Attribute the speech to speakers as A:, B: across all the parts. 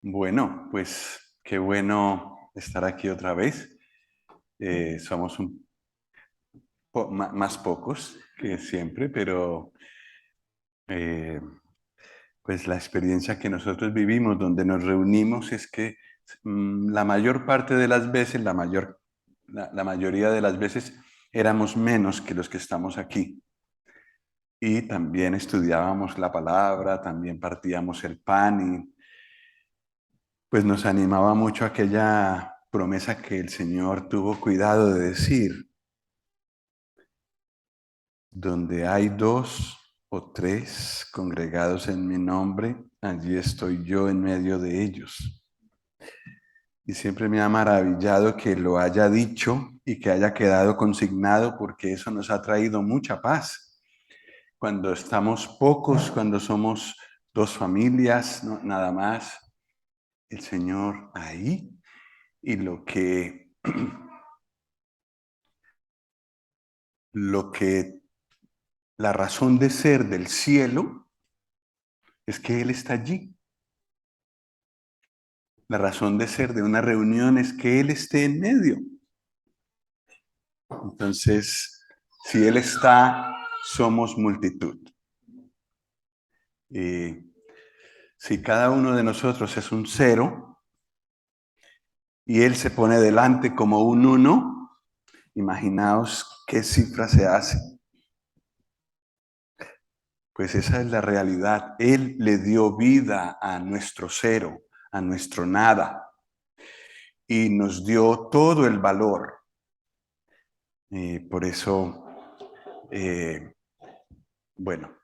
A: Bueno, pues qué bueno estar aquí otra vez. Somos más pocos que siempre, pero eh, pues la experiencia que nosotros vivimos, donde nos reunimos, es que la mayor parte de las veces, la mayoría de las veces, éramos menos que los que estamos aquí. Y también estudiábamos la palabra, también partíamos el pan y pues nos animaba mucho aquella promesa que el Señor tuvo cuidado de decir, donde hay dos o tres congregados en mi nombre, allí estoy yo en medio de ellos. Y siempre me ha maravillado que lo haya dicho y que haya quedado consignado, porque eso nos ha traído mucha paz. Cuando estamos pocos, cuando somos dos familias, no, nada más, el Señor ahí. Y lo que la razón de ser del cielo es que Él está allí. La razón de ser de una reunión es que Él esté en medio. Entonces, si Él está, somos multitud. Y si cada uno de nosotros es un cero y Él se pone delante como un uno, imaginaos qué cifra se hace. Pues esa es la realidad. Él le dio vida a nuestro cero, a nuestro nada, y nos dio todo el valor. Por eso, eh, bueno,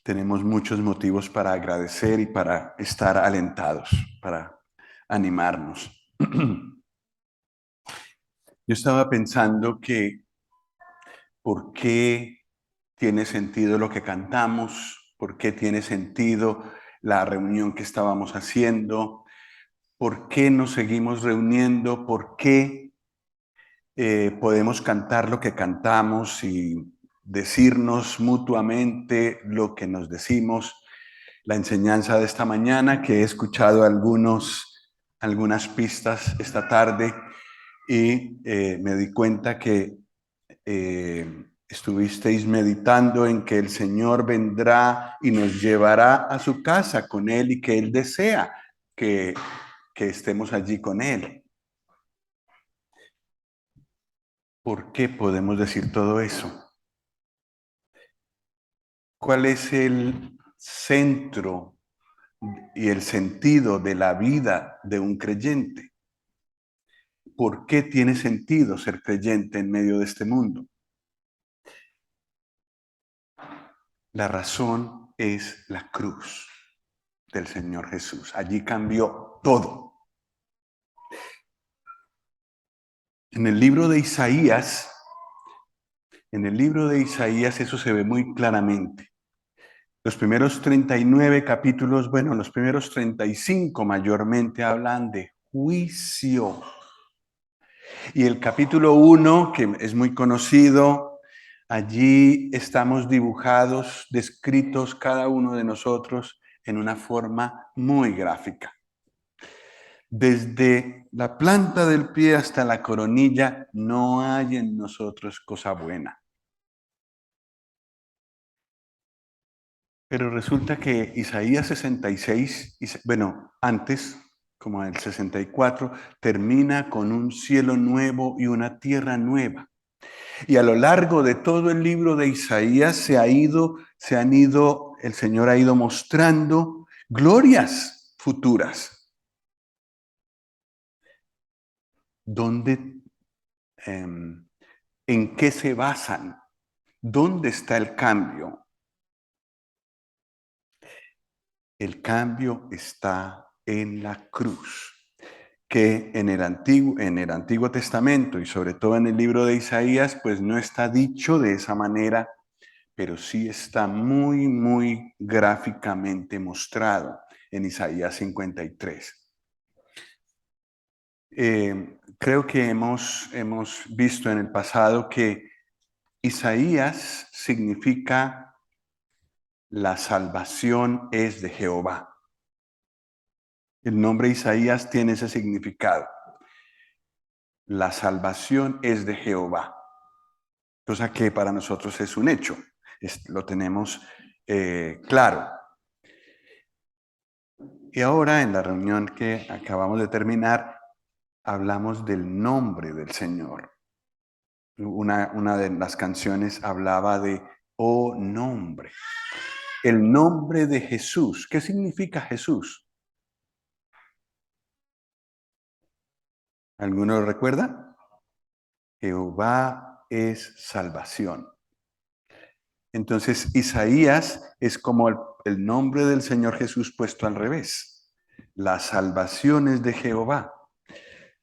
A: tenemos muchos motivos para agradecer y para estar alentados, para animarnos. Yo estaba pensando que por qué tiene sentido lo que cantamos, por qué tiene sentido la reunión que estábamos haciendo, por qué nos seguimos reuniendo, por qué podemos cantar lo que cantamos y decirnos mutuamente lo que nos decimos. La enseñanza de esta mañana, que he escuchado algunas pistas esta tarde y me di cuenta que estuvisteis meditando en que el Señor vendrá y nos llevará a su casa con Él y que Él desea que, que estemos allí con Él. ¿Por qué podemos decir todo eso? ¿Cuál es el centro y el sentido de la vida de un creyente? ¿Por qué tiene sentido ser creyente en medio de este mundo? La razón es la cruz del Señor Jesús. Allí cambió todo. En el libro de Isaías, eso se ve muy claramente. Los primeros 39 capítulos, bueno, los primeros 35 mayormente hablan de juicio. Y el capítulo 1, que es muy conocido, allí estamos dibujados, descritos cada uno de nosotros en una forma muy gráfica. Desde la planta del pie hasta la coronilla, no hay en nosotros cosa buena. Pero resulta que Isaías 66, bueno, antes, como el 64, termina con un cielo nuevo y una tierra nueva. Y a lo largo de todo el libro de Isaías el Señor ha ido mostrando glorias futuras. ¿Dónde, en qué se basan? ¿Dónde está el cambio? El cambio está en la cruz, que en el Antiguo Testamento y sobre todo en el libro de Isaías, pues no está dicho de esa manera, pero sí está muy, muy gráficamente mostrado en Isaías 53. Creo que hemos visto en el pasado que Isaías significa la salvación es de Jehová. El nombre Isaías tiene ese significado. La salvación es de Jehová, cosa que para nosotros es un hecho, lo tenemos claro. Y ahora en la reunión que acabamos de terminar, hablamos del nombre del Señor. Una de las canciones hablaba de "oh nombre". El nombre de Jesús. ¿Qué significa Jesús? ¿Alguno lo recuerda? Jehová es salvación. Entonces, Isaías es como el nombre del Señor Jesús puesto al revés. La salvación es de Jehová.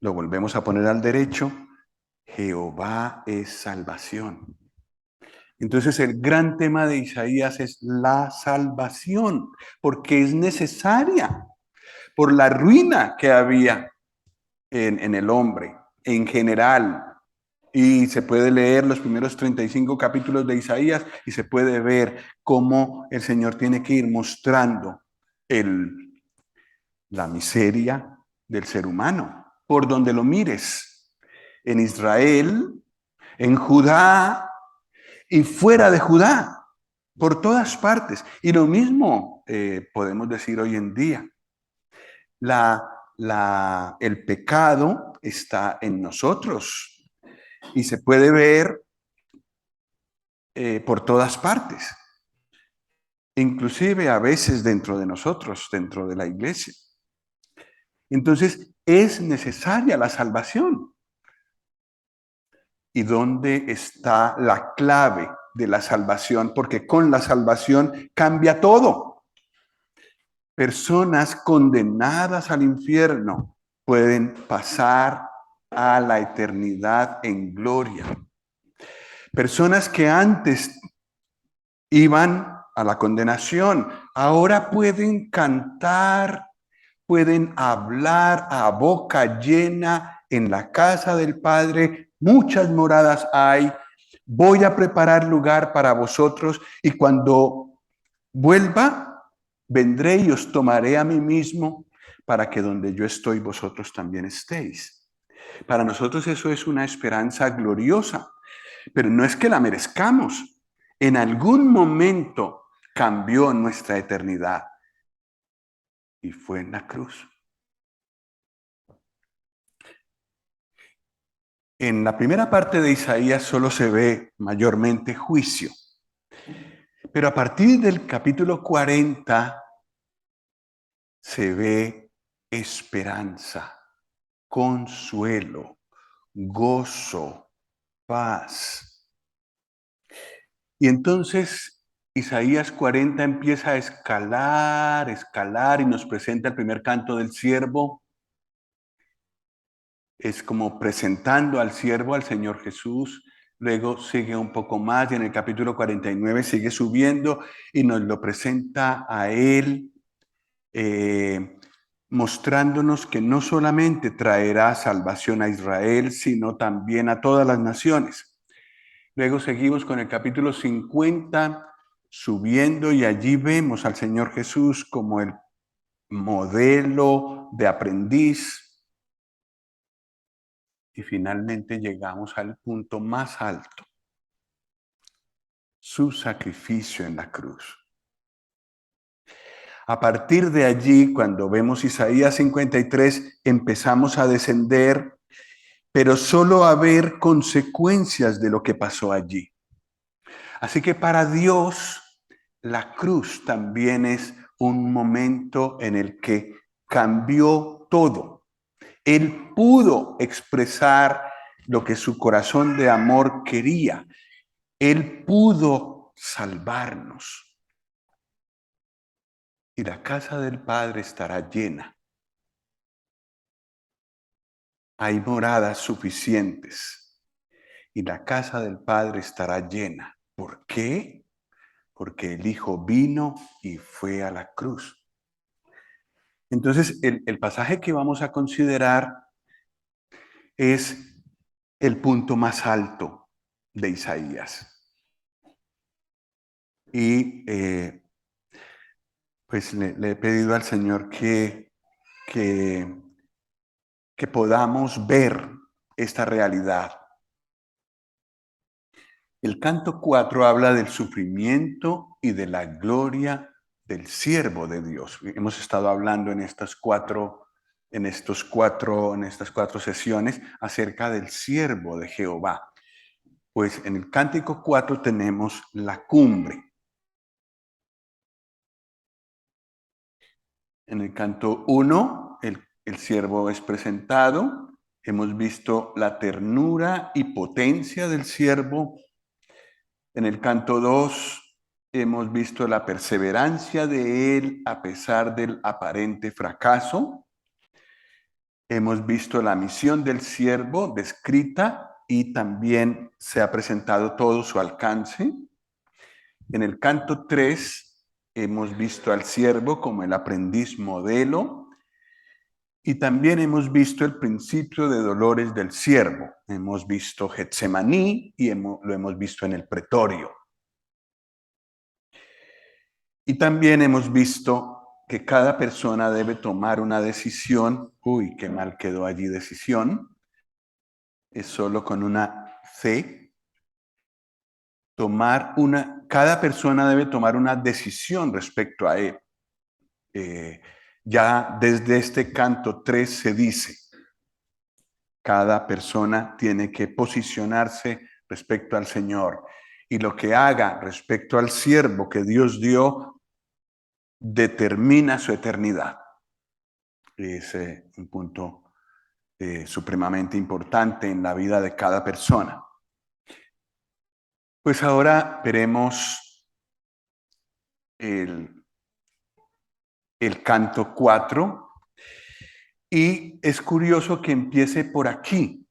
A: Lo volvemos a poner al derecho. Jehová es salvación. Entonces, el gran tema de Isaías es la salvación, porque es necesaria por la ruina que había en el hombre en general. Y se puede leer los primeros 35 capítulos de Isaías y se puede ver cómo el Señor tiene que ir mostrando la miseria del ser humano, por donde lo mires, en Israel, en Judá y fuera de Judá, por todas partes. Y lo mismo podemos decir hoy en día. El pecado está en nosotros y se puede ver por todas partes, inclusive a veces dentro de nosotros, dentro de la iglesia. Entonces, es necesaria la salvación. ¿Y dónde está la clave de la salvación? Porque con la salvación cambia todo. Personas condenadas al infierno pueden pasar a la eternidad en gloria. Personas que antes iban a la condenación, ahora pueden cantar, pueden hablar a boca llena en la casa del Padre. Muchas moradas hay. Voy a preparar lugar para vosotros y cuando vuelva, vendré y os tomaré a mí mismo para que donde yo estoy, vosotros también estéis. Para nosotros eso es una esperanza gloriosa, pero no es que la merezcamos. En algún momento cambió nuestra eternidad y fue en la cruz. En la primera parte de Isaías solo se ve mayormente juicio, pero a partir del capítulo 40 se ve esperanza, consuelo, gozo, paz. Y entonces Isaías 40 empieza a escalar y nos presenta el primer canto del siervo. Es como presentando al siervo, al Señor Jesús. Luego sigue un poco más y en el capítulo 49 sigue subiendo y nos lo presenta a Él, mostrándonos que no solamente traerá salvación a Israel, sino también a todas las naciones. Luego seguimos con el capítulo 50, subiendo y allí vemos al Señor Jesús como el modelo de aprendiz. Y finalmente llegamos al punto más alto, su sacrificio en la cruz. A partir de allí, cuando vemos Isaías 53, empezamos a descender, pero solo a ver consecuencias de lo que pasó allí. Así que para Dios, la cruz también es un momento en el que cambió todo. Él pudo expresar lo que su corazón de amor quería. Él pudo salvarnos. Y la casa del Padre estará llena. Hay moradas suficientes. Y la casa del Padre estará llena. ¿Por qué? Porque el Hijo vino y fue a la cruz. Entonces, el pasaje que vamos a considerar es el punto más alto de Isaías. Y pues le he pedido al Señor que que, que podamos ver esta realidad. El canto 4 habla del sufrimiento y de la gloria del siervo de Dios. Hemos estado hablando en estas cuatro sesiones acerca del siervo de Jehová. Pues en el cántico 4 tenemos la cumbre. En el canto 1, el siervo es presentado. Hemos visto la ternura y potencia del siervo. En el canto 2 hemos visto la perseverancia de él a pesar del aparente fracaso. Hemos visto la misión del siervo descrita y también se ha presentado todo su alcance. En el canto 3 hemos visto al siervo como el aprendiz modelo y también hemos visto el principio de dolores del siervo. Hemos visto Getsemaní y lo hemos visto en el pretorio. Y también hemos visto que cada persona debe tomar una decisión. Uy, qué mal quedó allí decisión. Es solo con una C. Cada persona debe tomar una decisión respecto a él. Ya desde este canto 3 se dice, cada persona tiene que posicionarse respecto al Señor. Y lo que haga respecto al siervo que Dios dio, determina su eternidad. Es un punto supremamente importante en la vida de cada persona. Pues ahora veremos el canto 4 y es curioso que empiece por aquí.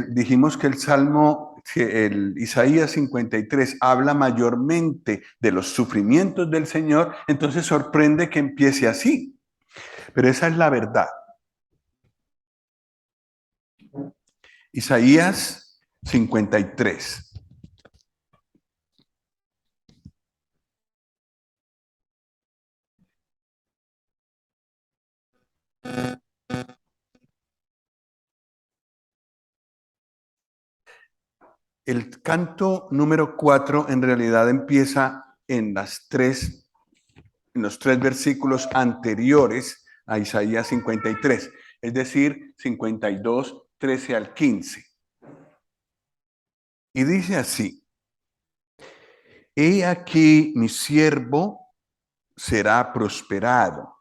A: Dijimos que el Isaías 53 habla mayormente de los sufrimientos del Señor, entonces sorprende que empiece así. Pero esa es la verdad. Isaías 53. El canto número 4 en realidad empieza en los tres versículos anteriores a Isaías 53, es decir, 52, 13 al 15. Y dice así: He aquí mi siervo será prosperado,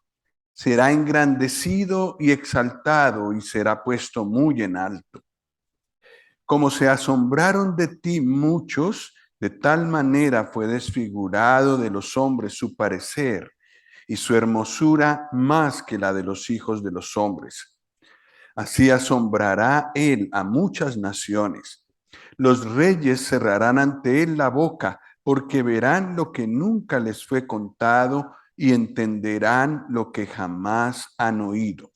A: será engrandecido y exaltado y será puesto muy en alto. Como se asombraron de ti muchos, de tal manera fue desfigurado de los hombres su parecer y su hermosura más que la de los hijos de los hombres. Así asombrará él a muchas naciones. Los reyes cerrarán ante él la boca, porque verán lo que nunca les fue contado y entenderán lo que jamás han oído.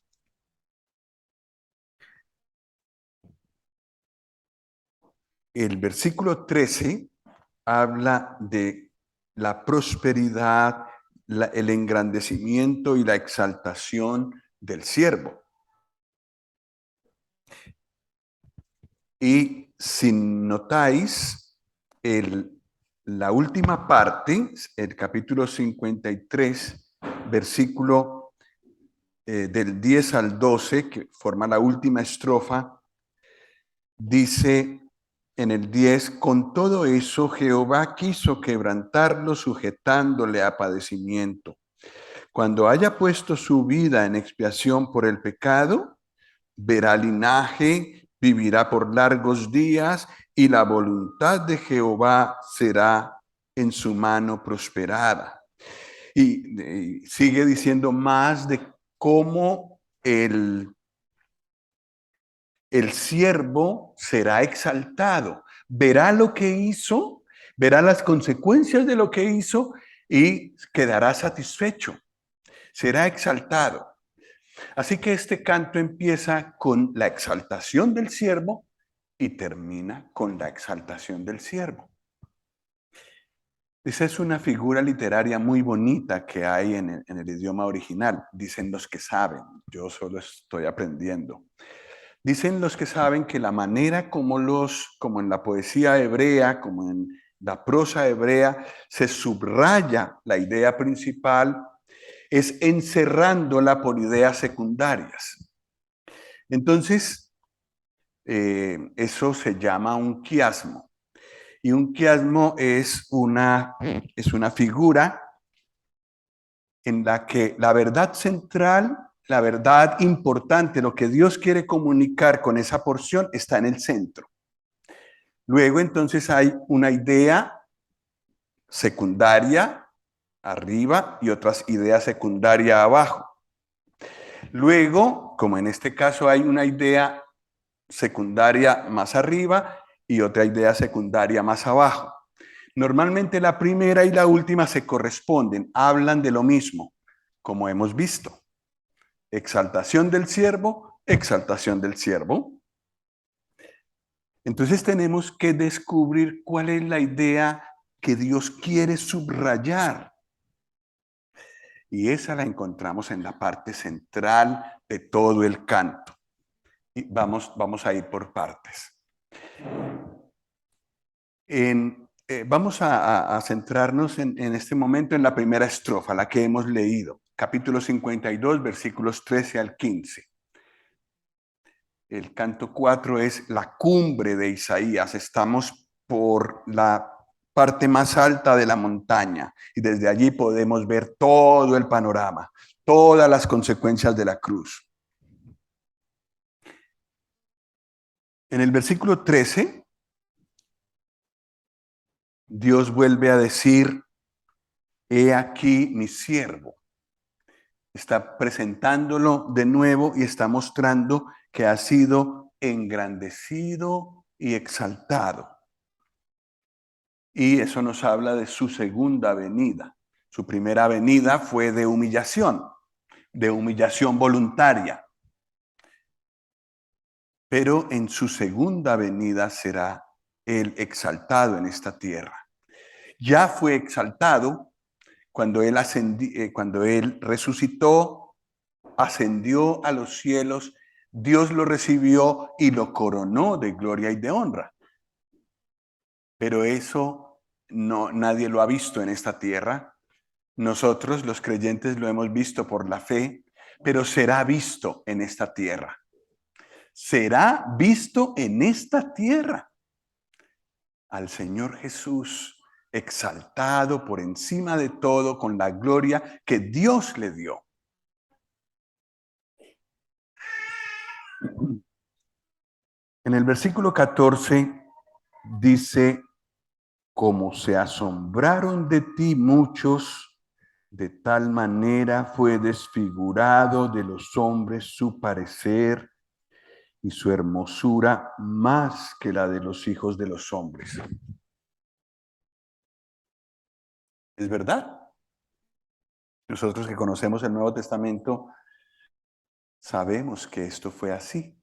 A: El versículo 13 habla de la prosperidad, el engrandecimiento y la exaltación del siervo. Y si notáis, la última parte, el capítulo 53, versículo del 10 al 12, que forma la última estrofa, dice en el 10, con todo eso Jehová quiso quebrantarlo sujetándole a padecimiento. Cuando haya puesto su vida en expiación por el pecado, verá linaje, vivirá por largos días y la voluntad de Jehová será en su mano prosperada. Y sigue diciendo más de cómo el siervo será exaltado, verá lo que hizo, verá las consecuencias de lo que hizo y quedará satisfecho, será exaltado. Así que este canto empieza con la exaltación del siervo y termina con la exaltación del siervo. Esa es una figura literaria muy bonita que hay en el idioma original. Dicen los que saben, yo solo estoy aprendiendo. Dicen los que saben que la manera como en la poesía hebrea, como en la prosa hebrea, se subraya la idea principal, es encerrándola por ideas secundarias. Entonces, eso se llama un quiasmo. Y un quiasmo es una figura en la que la verdad central, la verdad importante, lo que Dios quiere comunicar con esa porción está en el centro. Luego entonces hay una idea secundaria arriba y otras ideas secundarias abajo. Luego, como en este caso hay una idea secundaria más arriba y otra idea secundaria más abajo. Normalmente la primera y la última se corresponden, hablan de lo mismo, como hemos visto. Exaltación del siervo, exaltación del siervo. Entonces tenemos que descubrir cuál es la idea que Dios quiere subrayar. Y esa la encontramos en la parte central de todo el canto. Y vamos a ir por partes. Vamos a centrarnos en este momento en la primera estrofa, la que hemos leído, capítulo 52, versículos 13 al 15. El canto 4 es la cumbre de Isaías. Estamos por la parte más alta de la montaña y desde allí podemos ver todo el panorama, todas las consecuencias de la cruz. En el versículo 13, Dios vuelve a decir, he aquí mi siervo. Está presentándolo de nuevo y está mostrando que ha sido engrandecido y exaltado. Y eso nos habla de su segunda venida. Su primera venida fue de humillación voluntaria. Pero en su segunda venida será él exaltado en esta tierra. Ya fue exaltado cuando él resucitó, ascendió a los cielos, Dios lo recibió y lo coronó de gloria y de honra. Pero eso nadie lo ha visto en esta tierra. Nosotros, los creyentes, lo hemos visto por la fe, pero será visto en esta tierra. Será visto en esta tierra al Señor Jesús exaltado por encima de todo con la gloria que Dios le dio. En el versículo 14 dice, como se asombraron de ti muchos, de tal manera fue desfigurado de los hombres su parecer y su hermosura más que la de los hijos de los hombres. ¿Es verdad? Nosotros que conocemos el Nuevo Testamento sabemos que esto fue así.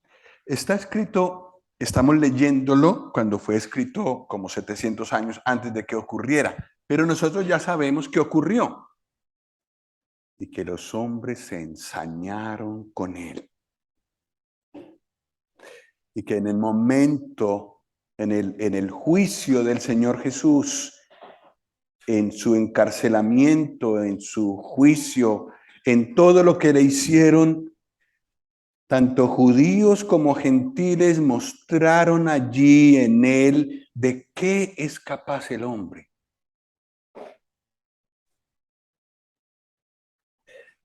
A: Está escrito, estamos leyéndolo cuando fue escrito como 700 años antes de que ocurriera, pero nosotros ya sabemos que ocurrió y que los hombres se ensañaron con él. Y que en el momento, en el juicio del Señor Jesús, en su encarcelamiento, en su juicio, en todo lo que le hicieron, tanto judíos como gentiles mostraron allí en él de qué es capaz el hombre.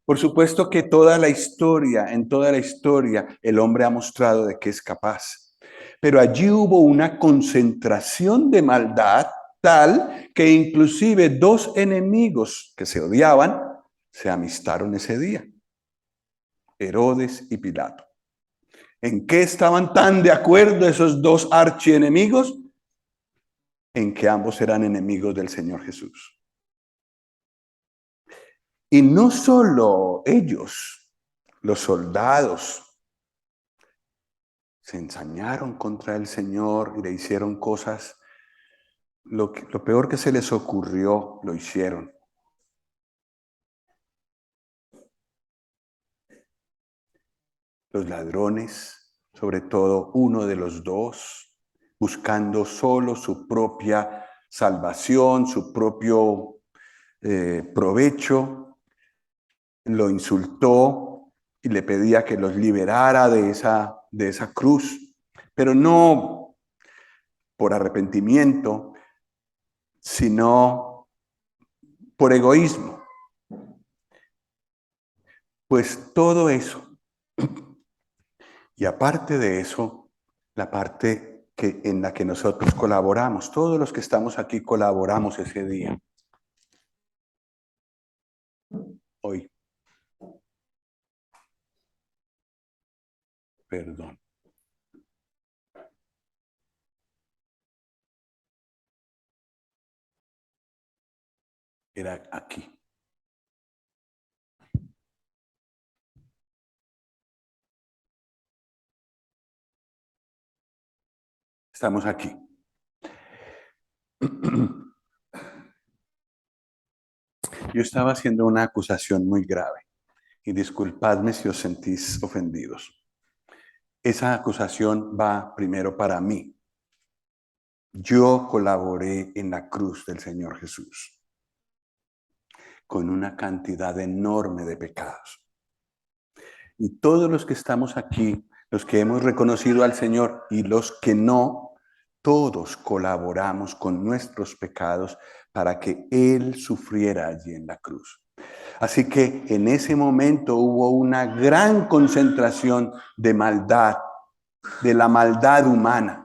A: Por supuesto que en toda la historia, el hombre ha mostrado de qué es capaz. Pero allí hubo una concentración de maldad tal que inclusive dos enemigos que se odiaban se amistaron ese día. Herodes y Pilato. ¿En qué estaban tan de acuerdo esos dos archienemigos? En que ambos eran enemigos del Señor Jesús. Y no solo ellos, los soldados se ensañaron contra el Señor y le hicieron cosas lo peor que se les ocurrió, lo hicieron. Los ladrones, sobre todo uno de los dos, buscando solo su propia salvación, su propio provecho, lo insultó y le pedía que los liberara de esa cruz, pero no por arrepentimiento, sino por egoísmo. Pues todo eso, y aparte de eso, la parte en la que nosotros colaboramos, todos los que estamos aquí colaboramos ese día, hoy, perdón, era aquí. Estamos aquí. Yo estaba haciendo una acusación muy grave y disculpadme si os sentís ofendidos. Esa acusación va primero para mí. Yo colaboré en la cruz del Señor Jesús con una cantidad enorme de pecados. Y todos los que estamos aquí, los que hemos reconocido al Señor y los que no, todos colaboramos con nuestros pecados para que Él sufriera allí en la cruz. Así que en ese momento hubo una gran concentración de maldad, de la maldad humana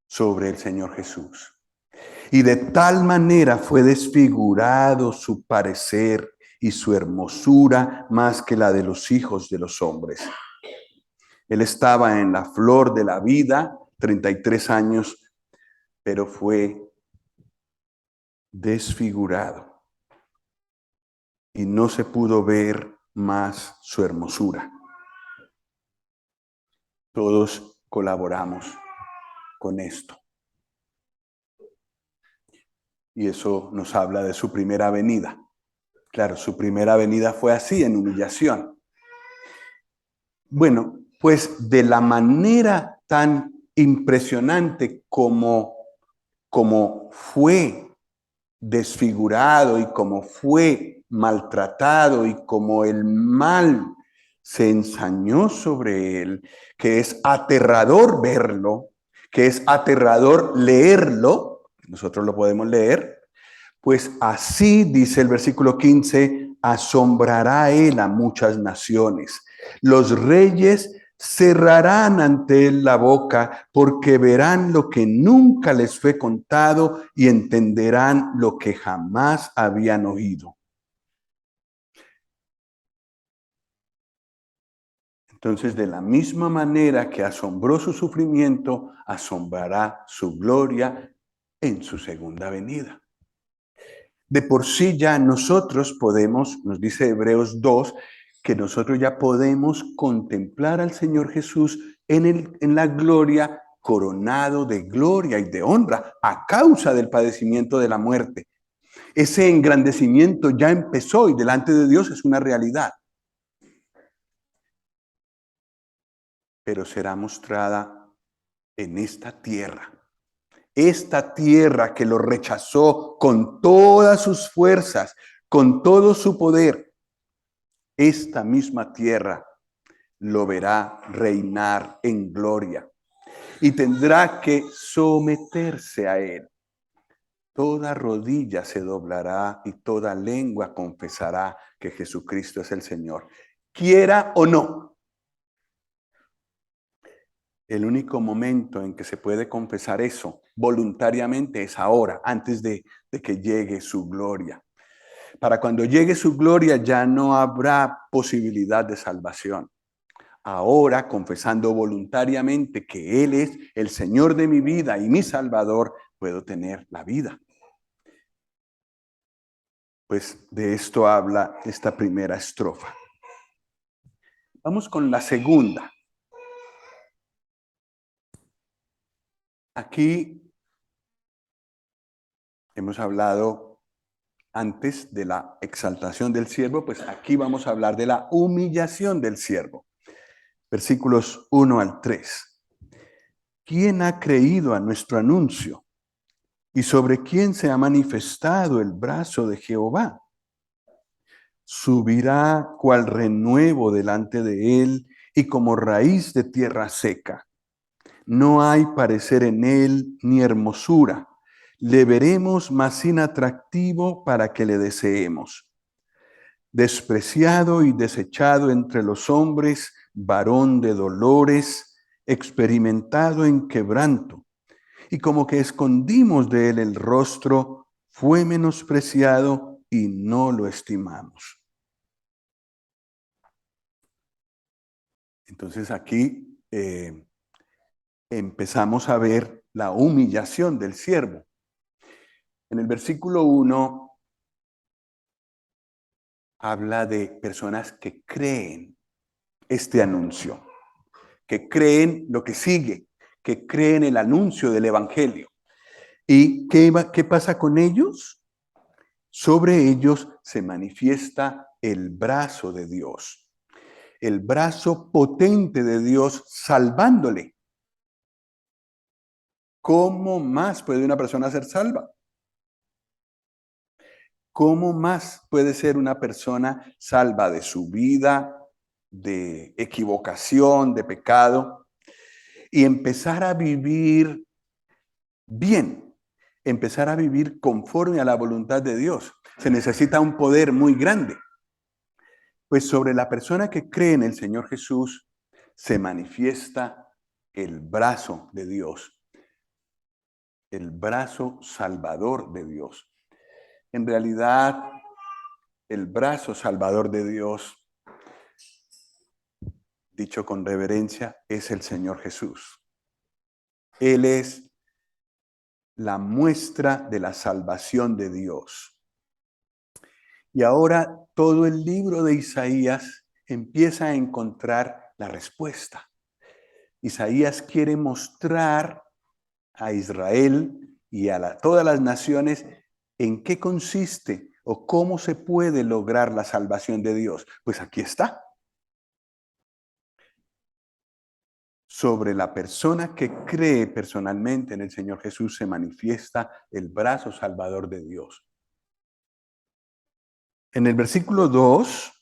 A: sobre el Señor Jesús. Y de tal manera fue desfigurado su parecer y su hermosura más que la de los hijos de los hombres. Él estaba en la flor de la vida, 33 años, pero fue desfigurado y no se pudo ver más su hermosura. Todos colaboramos con esto. Y eso nos habla de su primera venida. Claro, su primera venida fue así, en humillación. Bueno, pues de la manera tan impresionante como fue desfigurado y como fue maltratado y como el mal se ensañó sobre él, que es aterrador verlo, que es aterrador leerlo, nosotros lo podemos leer, pues así, dice el versículo 15, asombrará él a muchas naciones. Los reyes cerrarán ante él la boca porque verán lo que nunca les fue contado y entenderán lo que jamás habían oído. Entonces, de la misma manera que asombró su sufrimiento, asombrará su gloria en su segunda venida. De por sí ya nosotros podemos, nos dice Hebreos 2, que nosotros ya podemos contemplar al Señor Jesús en la gloria, coronado de gloria y de honra a causa del padecimiento de la muerte. Ese engrandecimiento ya empezó y delante de Dios es una realidad. Pero será mostrada en esta tierra que lo rechazó con todas sus fuerzas, con todo su poder. Esta misma tierra lo verá reinar en gloria y tendrá que someterse a él. Toda rodilla se doblará y toda lengua confesará que Jesucristo es el Señor, quiera o no. El único momento en que se puede confesar eso voluntariamente es ahora, antes de que llegue su gloria. Para cuando llegue su gloria ya no habrá posibilidad de salvación. Ahora, confesando voluntariamente que Él es el Señor de mi vida y mi Salvador, puedo tener la vida. Pues de esto habla esta primera estrofa. Vamos con la segunda. Aquí Hemos hablado antes de la exaltación del siervo, pues aquí vamos a hablar de la humillación del siervo. Versículos 1 al 3. ¿Quién ha creído a nuestro anuncio? ¿Y sobre quién se ha manifestado el brazo de Jehová? Subirá cual renuevo delante de él y como raíz de tierra seca. No hay parecer en él ni hermosura. Le veremos más sin atractivo para que le deseemos. Despreciado y desechado entre los hombres, varón de dolores, experimentado en quebranto. Y como que escondimos de él el rostro, fue menospreciado y no lo estimamos. Entonces aquí empezamos a ver la humillación del siervo. En el versículo 1 habla de personas que creen este anuncio, que creen lo que sigue, que creen el anuncio del Evangelio. ¿Y qué pasa con ellos? Sobre ellos se manifiesta el brazo de Dios, el brazo potente de Dios salvándole. ¿Cómo más puede una persona ser salva? ¿Cómo más puede ser una persona salva de su vida, de equivocación, de pecado, y empezar a vivir bien, empezar a vivir conforme a la voluntad de Dios? Se necesita un poder muy grande. Pues sobre la persona que cree en el Señor Jesús se manifiesta el brazo de Dios, el brazo salvador de Dios. En realidad, el brazo salvador de Dios, dicho con reverencia, es el Señor Jesús. Él es la muestra de la salvación de Dios. Y ahora todo el libro de Isaías empieza a encontrar la respuesta. Isaías quiere mostrar a Israel y a todas las naciones en qué consiste o cómo se puede lograr la salvación de Dios. Pues aquí está. Sobre la persona que cree personalmente en el Señor Jesús se manifiesta el brazo salvador de Dios. En el versículo 2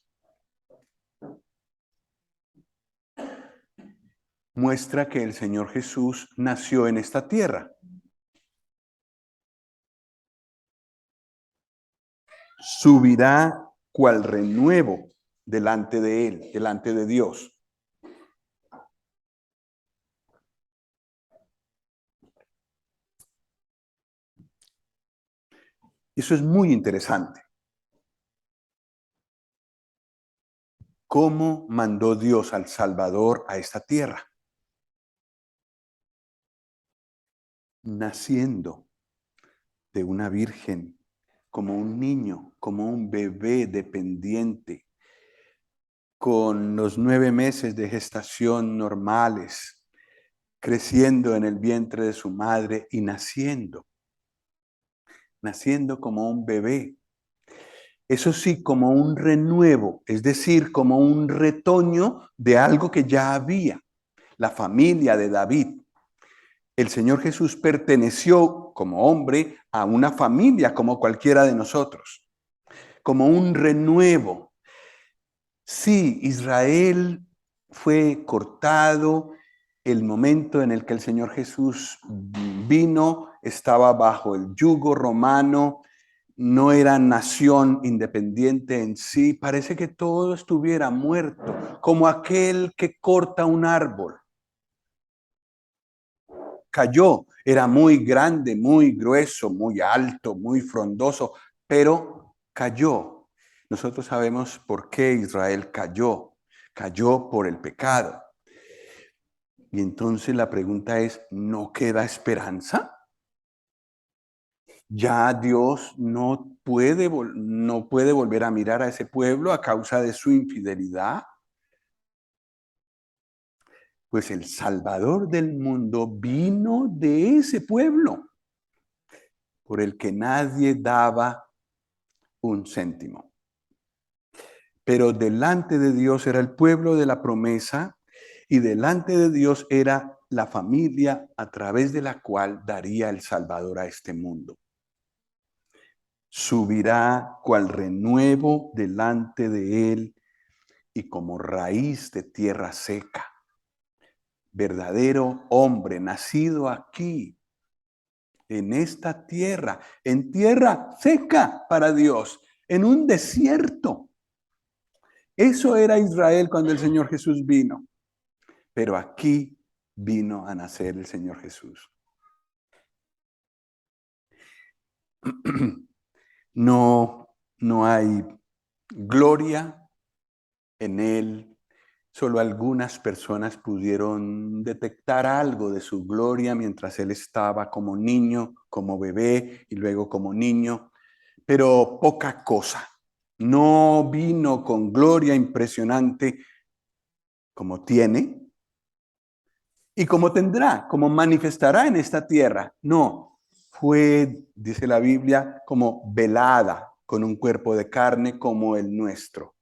A: muestra que el Señor Jesús nació en esta tierra. Subirá cual renuevo delante de él, delante de Dios. Eso es muy interesante. ¿Cómo mandó Dios al Salvador a esta tierra? Naciendo de una virgen, como un niño, como un bebé dependiente, con los 9 meses de gestación normales, creciendo en el vientre de su madre y naciendo como un bebé. Eso sí, como un renuevo, es decir, como un retoño de algo que ya había, la familia de David. El Señor Jesús perteneció como hombre a una familia como cualquiera de nosotros, como un renuevo. Sí, Israel fue cortado. El momento en el que el Señor Jesús vino estaba bajo el yugo romano, no era nación independiente en sí. Parece que todo estuviera muerto, como aquel que corta un árbol. Cayó, era muy grande, muy grueso, muy alto, muy frondoso, pero cayó. Nosotros sabemos por qué Israel cayó. Cayó por el pecado. Y entonces la pregunta es, ¿no queda esperanza? ¿Ya Dios no puede volver a mirar a ese pueblo a causa de su infidelidad? Pues el Salvador del mundo vino de ese pueblo. por el que nadie daba un céntimo. Pero delante de Dios era el pueblo de la promesa y delante de Dios era la familia a través de la cual daría el Salvador a este mundo. Subirá cual renuevo delante de él y como raíz de tierra seca. Verdadero hombre, nacido aquí, en esta tierra, en tierra seca para Dios, en un desierto. Eso era Israel cuando el Señor Jesús vino. Pero aquí vino a nacer el Señor Jesús. No hay gloria en él. Solo algunas personas pudieron detectar algo de su gloria mientras él estaba como niño, como bebé y luego como niño, pero poca cosa. No vino con gloria impresionante como tiene y como tendrá, como manifestará en esta tierra. No, fue, dice la Biblia, como velada con un cuerpo de carne como el nuestro.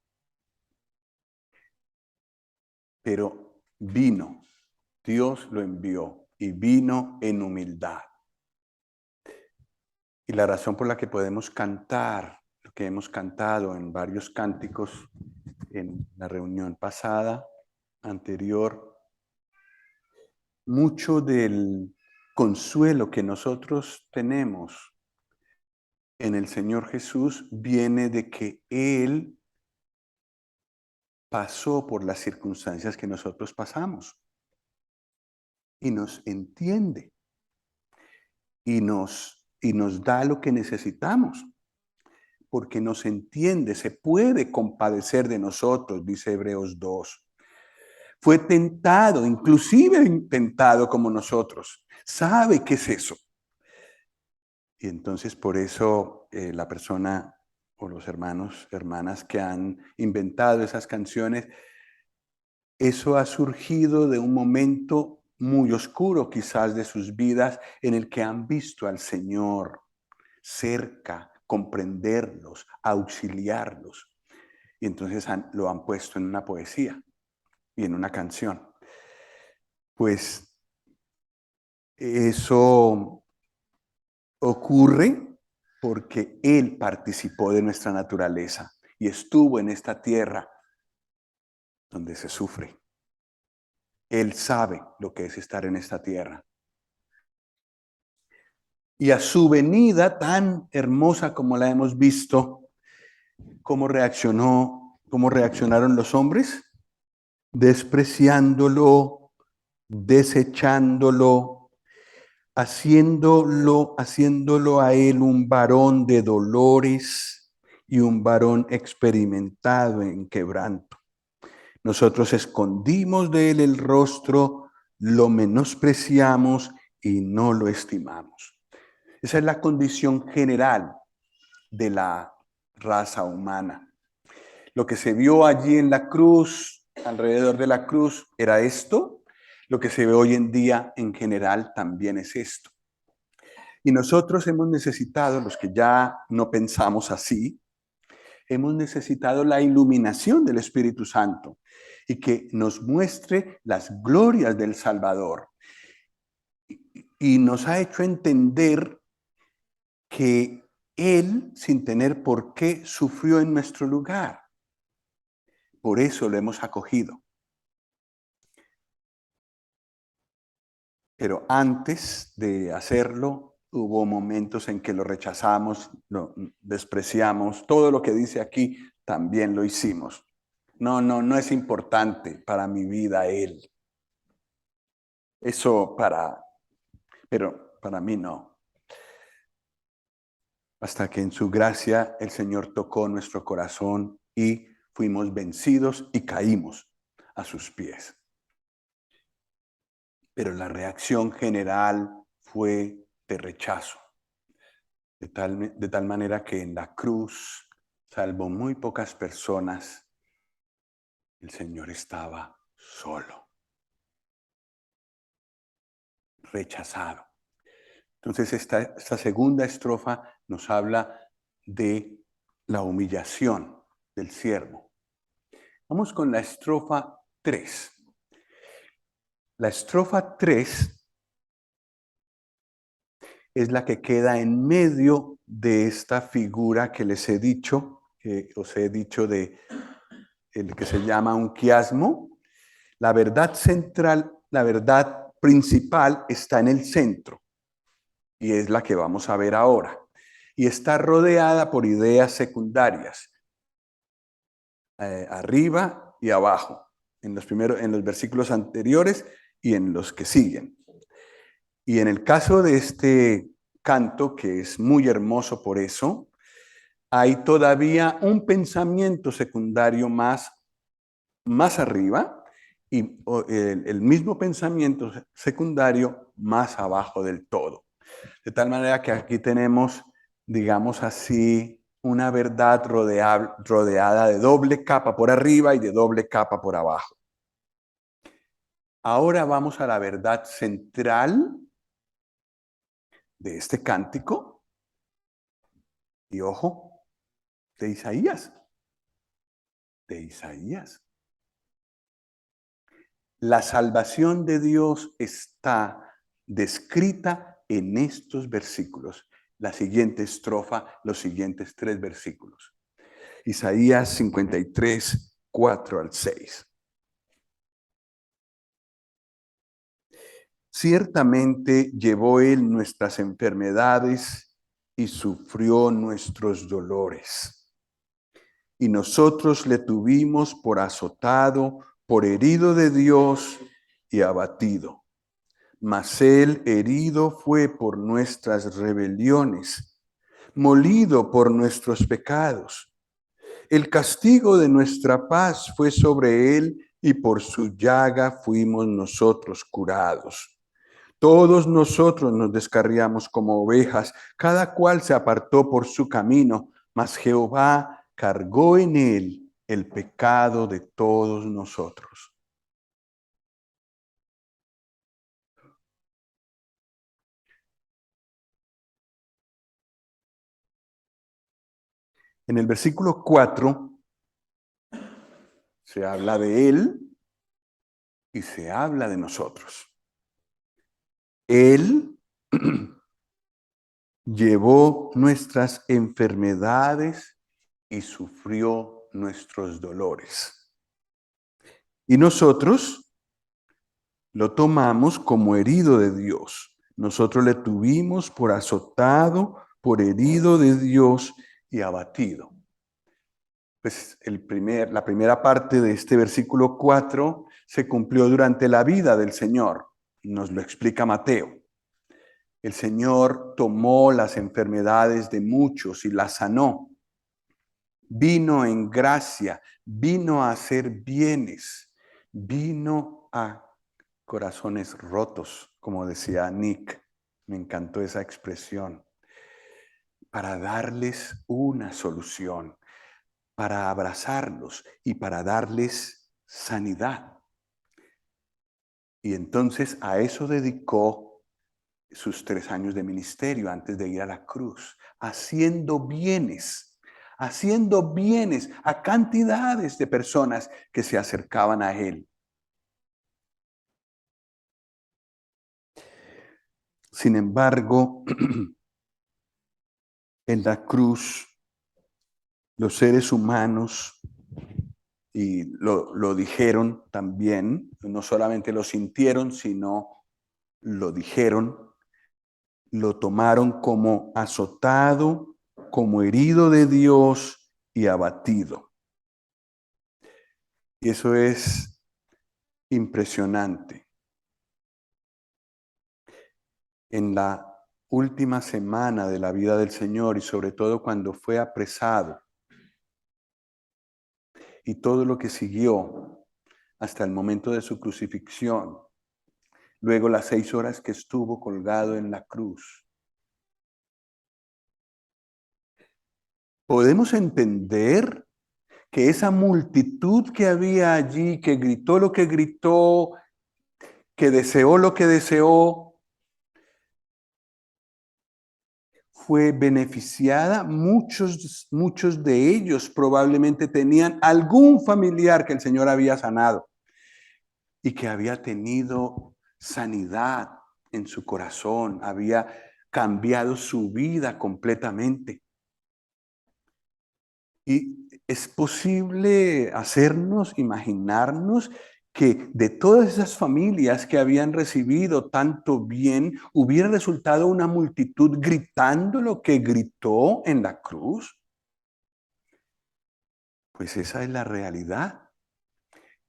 A: Pero vino, Dios lo envió y vino en humildad. Y la razón por la que podemos cantar, lo que hemos cantado en varios cánticos en la reunión pasada, anterior, mucho del consuelo que nosotros tenemos en el Señor Jesús viene de que Él pasó por las circunstancias que nosotros pasamos y nos entiende y nos da lo que necesitamos, porque nos entiende, se puede compadecer de nosotros, dice Hebreos 2. Fue tentado, inclusive tentado como nosotros. ¿Sabe qué es eso? Y entonces por eso la persona o los hermanos, hermanas que han inventado esas canciones, eso ha surgido de un momento muy oscuro quizás de sus vidas en el que han visto al Señor cerca, comprenderlos, auxiliarlos. Y entonces lo han puesto en una poesía y en una canción. Pues eso ocurre porque Él participó de nuestra naturaleza y estuvo en esta tierra donde se sufre. Él sabe lo que es estar en esta tierra. Y a su venida tan hermosa como la hemos visto, ¿cómo reaccionaron los hombres? Despreciándolo, desechándolo, haciéndolo a él un varón de dolores y un varón experimentado en quebranto. Nosotros escondimos de él el rostro, lo menospreciamos y no lo estimamos. Esa es la condición general de la raza humana. Lo que se vio allí en la cruz, alrededor de la cruz, era esto. Lo que se ve hoy en día en general también es esto. Y nosotros hemos necesitado, los que ya no pensamos así, hemos necesitado la iluminación del Espíritu Santo y que nos muestre las glorias del Salvador. Y nos ha hecho entender que Él, sin tener por qué, sufrió en nuestro lugar. Por eso lo hemos acogido. Pero antes de hacerlo, hubo momentos en que lo rechazamos, lo despreciamos. Todo lo que dice aquí también lo hicimos. No es importante para mi vida Él. Pero para mí no. Hasta que en su gracia el Señor tocó nuestro corazón y fuimos vencidos y caímos a sus pies. Pero la reacción general fue de rechazo. De tal manera que en la cruz, salvo muy pocas personas, el Señor estaba solo, rechazado. Entonces esta segunda estrofa nos habla de la humillación del siervo. Vamos con la estrofa 3. La estrofa 3 es la que queda en medio de esta figura que les he dicho, que os he dicho de el que se llama un quiasmo. La verdad central, la verdad principal está en el centro y es la que vamos a ver ahora. Y está rodeada por ideas secundarias, arriba y abajo, en los versículos anteriores y en los que siguen. Y en el caso de este canto, que es muy hermoso por eso, hay todavía un pensamiento secundario más arriba y el mismo pensamiento secundario más abajo del todo. De tal manera que aquí tenemos, digamos así, una verdad rodeada de doble capa por arriba y de doble capa por abajo. Ahora vamos a la verdad central de este cántico y ojo, de Isaías. De Isaías. La salvación de Dios está descrita en estos versículos. La siguiente estrofa, los siguientes 3 versículos. Isaías 53, 4 al 6. Ciertamente llevó él nuestras enfermedades y sufrió nuestros dolores. Y nosotros le tuvimos por azotado, por herido de Dios y abatido. Mas él herido fue por nuestras rebeliones, molido por nuestros pecados. El castigo de nuestra paz fue sobre él y por su llaga fuimos nosotros curados. Todos nosotros nos descarriamos como ovejas, cada cual se apartó por su camino, mas Jehová cargó en él el pecado de todos nosotros. En el versículo 4 se habla de él y se habla de nosotros. Él llevó nuestras enfermedades y sufrió nuestros dolores. Y nosotros lo tomamos como herido de Dios. Nosotros le tuvimos por azotado, por herido de Dios y abatido. Pues la primera parte de este versículo 4 se cumplió durante la vida del Señor. Nos lo explica Mateo. El Señor tomó las enfermedades de muchos y las sanó. Vino en gracia, vino a hacer bienes, vino a corazones rotos, como decía Nick. Me encantó esa expresión. Para darles una solución, para abrazarlos y para darles sanidad. Y entonces a eso dedicó sus 3 años de ministerio antes de ir a la cruz, haciendo bienes a cantidades de personas que se acercaban a él. Sin embargo, en la cruz, los seres humanos, y lo dijeron también, no solamente lo sintieron, sino lo dijeron, lo tomaron como azotado, como herido de Dios y abatido. Y eso es impresionante. En la última semana de la vida del Señor y sobre todo cuando fue apresado y todo lo que siguió hasta el momento de su crucifixión, luego las 6 horas que estuvo colgado en la cruz, podemos entender que esa multitud que había allí, que gritó lo que gritó, que deseó lo que deseó, fue beneficiada. Muchos de ellos probablemente tenían algún familiar que el Señor había sanado y que había tenido sanidad en su corazón, había cambiado su vida completamente. Y es posible imaginarnos que de todas esas familias que habían recibido tanto bien, hubiera resultado una multitud gritando lo que gritó en la cruz. Pues esa es la realidad.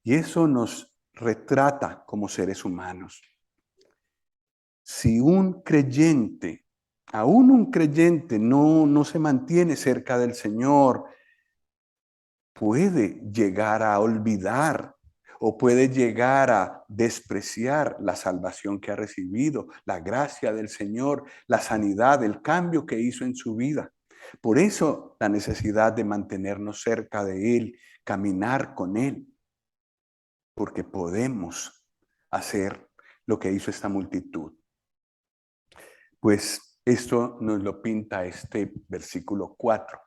A: Y eso nos retrata como seres humanos. Si un creyente, aún un creyente, no se mantiene cerca del Señor, puede llegar a olvidar o puede llegar a despreciar la salvación que ha recibido, la gracia del Señor, la sanidad, el cambio que hizo en su vida. Por eso la necesidad de mantenernos cerca de Él, caminar con Él, porque podemos hacer lo que hizo esta multitud. Pues esto nos lo pinta este versículo 4.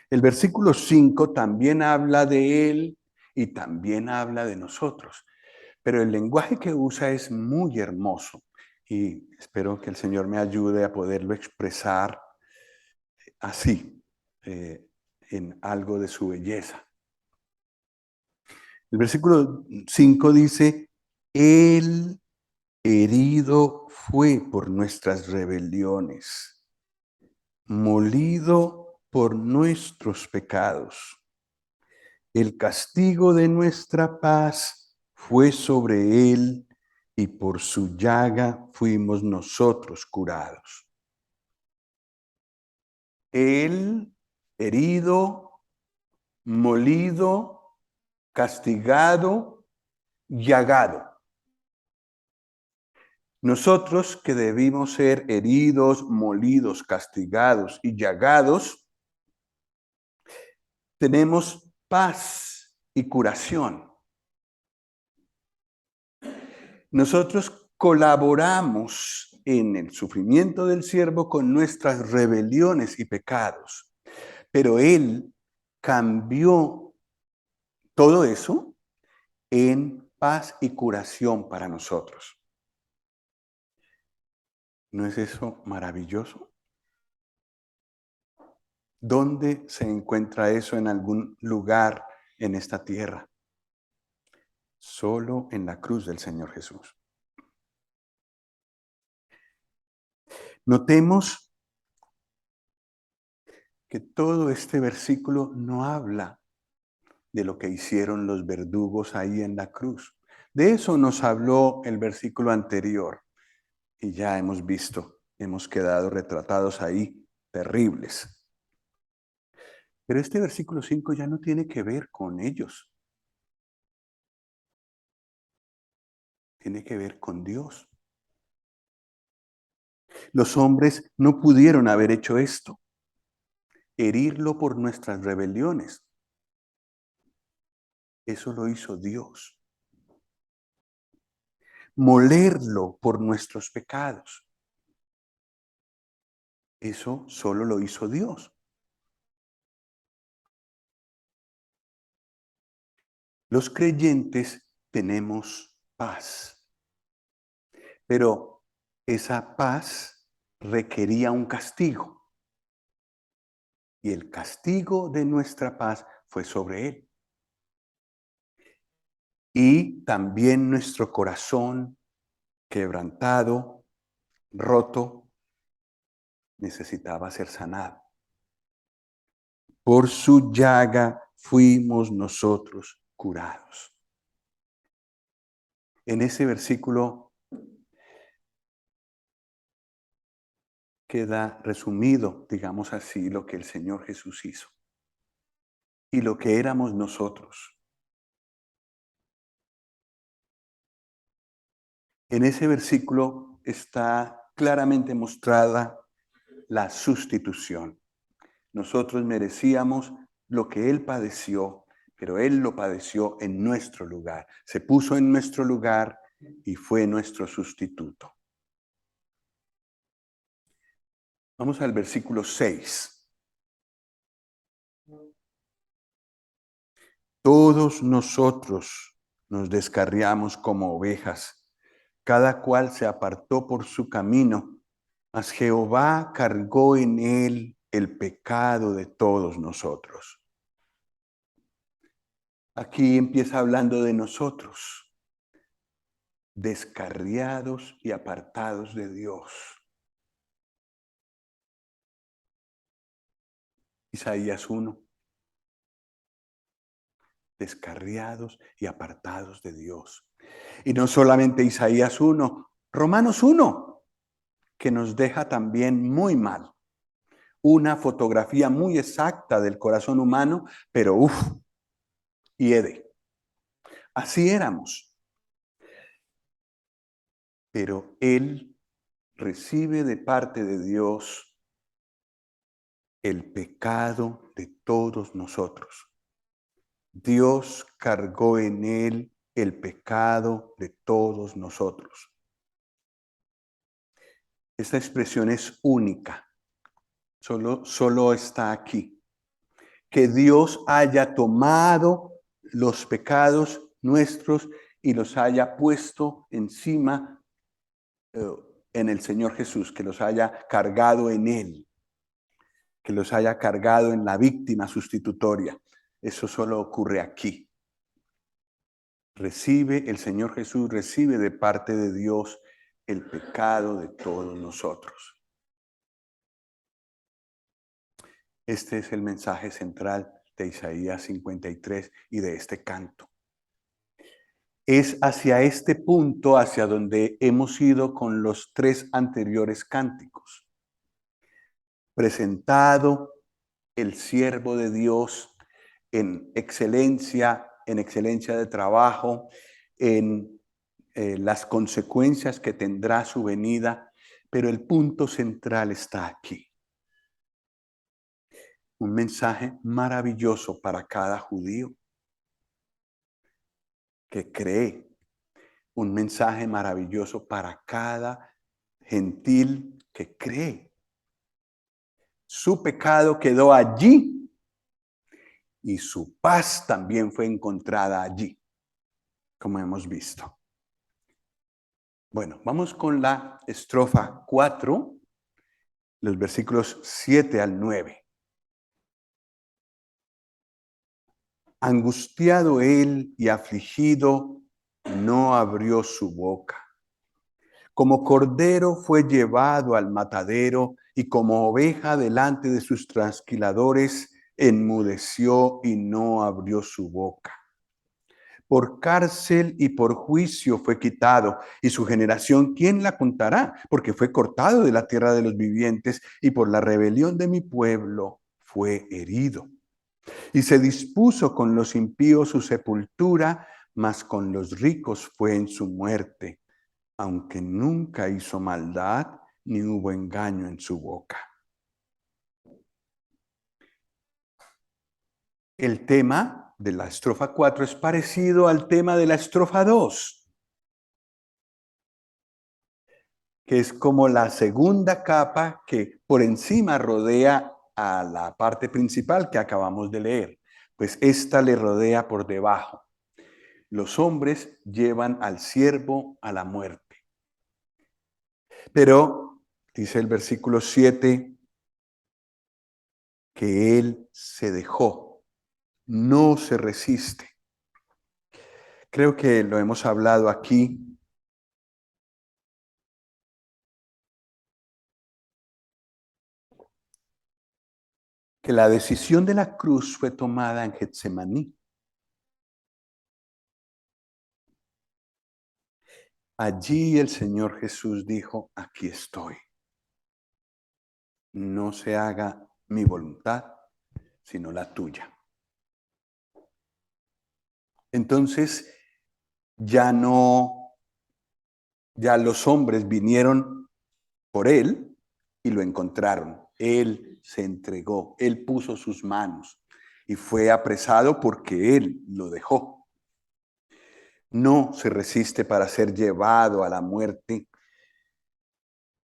A: El versículo 5 también habla de Él y también habla de nosotros, pero el lenguaje que usa es muy hermoso y espero que el Señor me ayude a poderlo expresar así, en algo de su belleza. El versículo 5 dice, Él herido fue por nuestras rebeliones, molido por nuestros pecados. El castigo de nuestra paz fue sobre él y por su llaga fuimos nosotros curados. Él herido, molido, castigado, llagado. Nosotros que debimos ser heridos, molidos, castigados y llagados, tenemos paz y curación. Nosotros colaboramos en el sufrimiento del siervo con nuestras rebeliones y pecados, pero Él cambió todo eso en paz y curación para nosotros. ¿No es eso maravilloso? ¿Dónde se encuentra eso en algún lugar en esta tierra? Solo en la cruz del Señor Jesús. Notemos que todo este versículo no habla de lo que hicieron los verdugos ahí en la cruz. De eso nos habló el versículo anterior y ya hemos visto, hemos quedado retratados ahí, terribles. Pero este versículo 5 ya no tiene que ver con ellos. Tiene que ver con Dios. Los hombres no pudieron haber hecho esto, herirlo por nuestras rebeliones. Eso lo hizo Dios. Molerlo por nuestros pecados. Eso solo lo hizo Dios. Los creyentes tenemos paz, pero esa paz requería un castigo. Y el castigo de nuestra paz fue sobre él. Y también nuestro corazón quebrantado, roto, necesitaba ser sanado. Por su llaga fuimos nosotros curados. En ese versículo queda resumido, digamos así, lo que el Señor Jesús hizo y lo que éramos nosotros. En ese versículo está claramente mostrada la sustitución. Nosotros merecíamos lo que Él padeció, pero Él lo padeció en nuestro lugar. Se puso en nuestro lugar y fue nuestro sustituto. Vamos al versículo 6. Todos nosotros nos descarriamos como ovejas, cada cual se apartó por su camino, mas Jehová cargó en él el pecado de todos nosotros. Aquí empieza hablando de nosotros, descarriados y apartados de Dios. Isaías 1. Descarriados y apartados de Dios. Y no solamente Isaías 1, Romanos 1, que nos deja también muy mal. Una fotografía muy exacta del corazón humano, pero hiede. Así éramos. Pero Él recibe de parte de Dios el pecado de todos nosotros. Dios cargó en Él el pecado de todos nosotros. Esta expresión es única. Solo está aquí. Que Dios haya tomado los pecados nuestros y los haya puesto encima en el Señor Jesús, que los haya cargado en Él, que los haya cargado en la víctima sustitutoria. Eso solo ocurre aquí. El Señor Jesús recibe de parte de Dios el pecado de todos nosotros. Este es el mensaje central de Isaías 53 y de este canto. Es hacia este punto hacia donde hemos ido con los 3 anteriores cánticos. Presentado el siervo de Dios en excelencia de trabajo, en las consecuencias que tendrá su venida, pero el punto central está aquí. Un mensaje maravilloso para cada judío que cree. Un mensaje maravilloso para cada gentil que cree. Su pecado quedó allí y su paz también fue encontrada allí, como hemos visto. Bueno, vamos con la estrofa 4, los versículos 7 al 9. Angustiado él y afligido, no abrió su boca. Como cordero fue llevado al matadero y como oveja delante de sus trasquiladores, enmudeció y no abrió su boca. Por cárcel y por juicio fue quitado, y su generación, ¿quién la contará? Porque fue cortado de la tierra de los vivientes, y por la rebelión de mi pueblo fue herido. Y se dispuso con los impíos su sepultura, mas con los ricos fue en su muerte, aunque nunca hizo maldad, ni hubo engaño en su boca. El tema de la estrofa 4 es parecido al tema de la estrofa 2, que es como la segunda capa que por encima rodea a la parte principal que acabamos de leer. Pues esta le rodea por debajo. Los hombres llevan al siervo a la muerte. Pero, dice el versículo 7, que él se dejó, no se resiste. Creo que lo hemos hablado aquí. Que la decisión de la cruz fue tomada en Getsemaní. Allí el Señor Jesús dijo, aquí estoy. No se haga mi voluntad, sino la tuya. Entonces, ya los hombres vinieron por él y lo encontraron. Él se entregó, él puso sus manos y fue apresado porque él lo dejó. No se resiste para ser llevado a la muerte.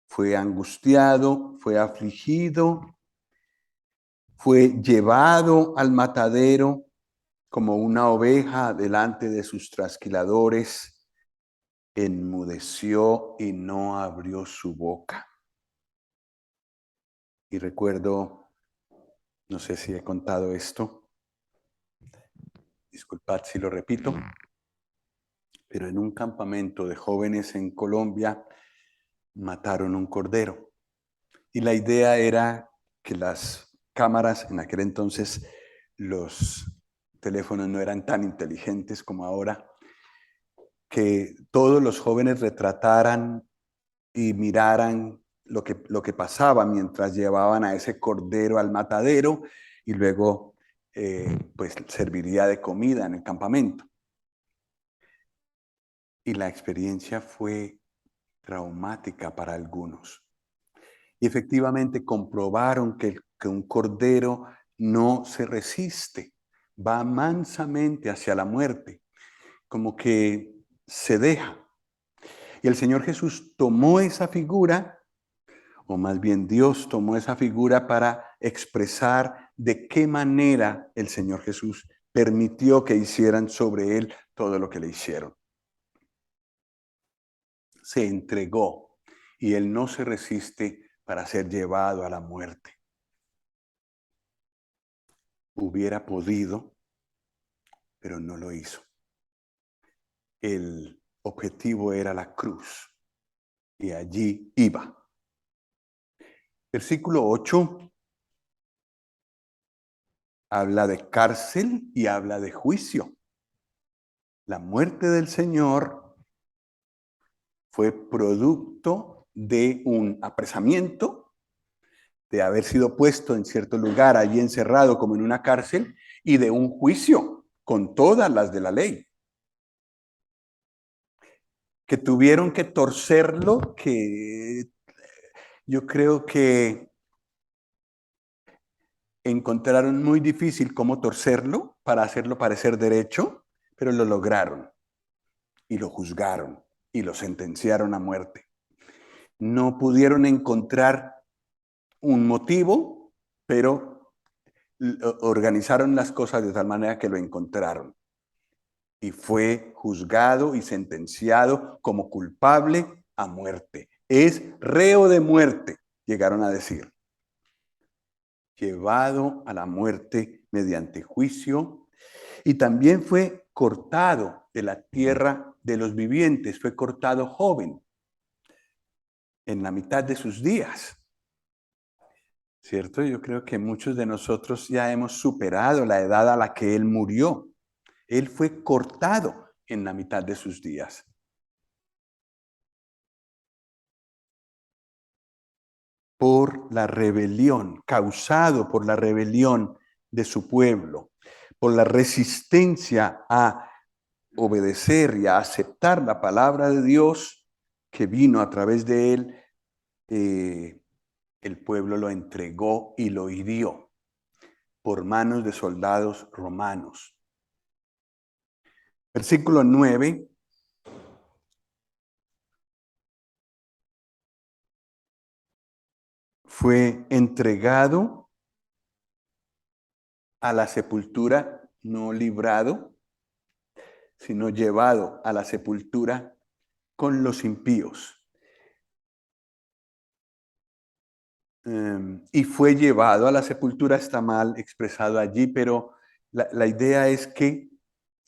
A: fue angustiado, fue afligido, fue llevado al matadero como una oveja delante de sus trasquiladores, enmudeció y no abrió su boca. Y recuerdo, no sé si he contado esto, disculpad si lo repito, pero en un campamento de jóvenes en Colombia mataron un cordero. Y la idea era que las cámaras, en aquel entonces los teléfonos no eran tan inteligentes como ahora, que todos los jóvenes retrataran y miraran lo que pasaba mientras llevaban a ese cordero al matadero y luego pues serviría de comida en el campamento. Y la experiencia fue traumática para algunos. Y efectivamente comprobaron que un cordero no se resiste, va mansamente hacia la muerte, como que se deja. Y el Señor Jesús tomó esa figura, o más bien Dios tomó esa figura para expresar de qué manera el Señor Jesús permitió que hicieran sobre él todo lo que le hicieron. Se entregó y él no se resiste para ser llevado a la muerte. Hubiera podido, pero no lo hizo. El objetivo era la cruz y allí iba. Versículo 8 habla de cárcel y habla de juicio. La muerte del Señor fue producto de un apresamiento, de haber sido puesto en cierto lugar, allí encerrado como en una cárcel, y de un juicio con todas las de la ley. Que tuvieron que torcerlo, que yo creo que encontraron muy difícil cómo torcerlo para hacerlo parecer derecho, pero lo lograron y lo juzgaron y lo sentenciaron a muerte. No pudieron encontrar un motivo, pero organizaron las cosas de tal manera que lo encontraron. Y fue juzgado y sentenciado como culpable a muerte. Es reo de muerte, llegaron a decir. Llevado a la muerte mediante juicio, y también fue cortado de la tierra de los vivientes, fue cortado joven, en la mitad de sus días. ¿Cierto? Yo creo que muchos de nosotros ya hemos superado la edad a la que él murió. Él fue cortado en la mitad de sus días. Por la rebelión, causado por la rebelión de su pueblo, por la resistencia a obedecer y a aceptar la palabra de Dios que vino a través de él, el pueblo lo entregó y lo hirió por manos de soldados romanos. Versículo 9. Fue entregado a la sepultura, no librado, sino llevado a la sepultura con los impíos. Y fue llevado a la sepultura, está mal expresado allí, pero la idea es que,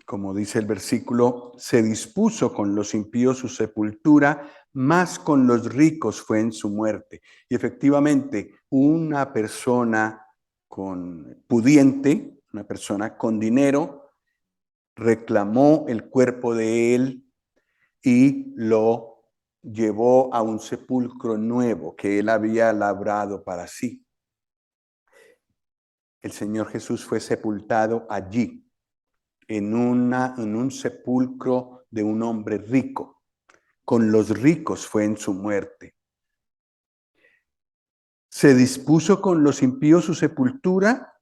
A: como dice el versículo, se dispuso con los impíos su sepultura, más con los ricos fue en su muerte. Y efectivamente, una persona pudiente, una persona con dinero, reclamó el cuerpo de él y lo llevó a un sepulcro nuevo que él había labrado para sí. El Señor Jesús fue sepultado allí, en un sepulcro de un hombre rico. Con los ricos fue en su muerte. Se dispuso con los impíos su sepultura,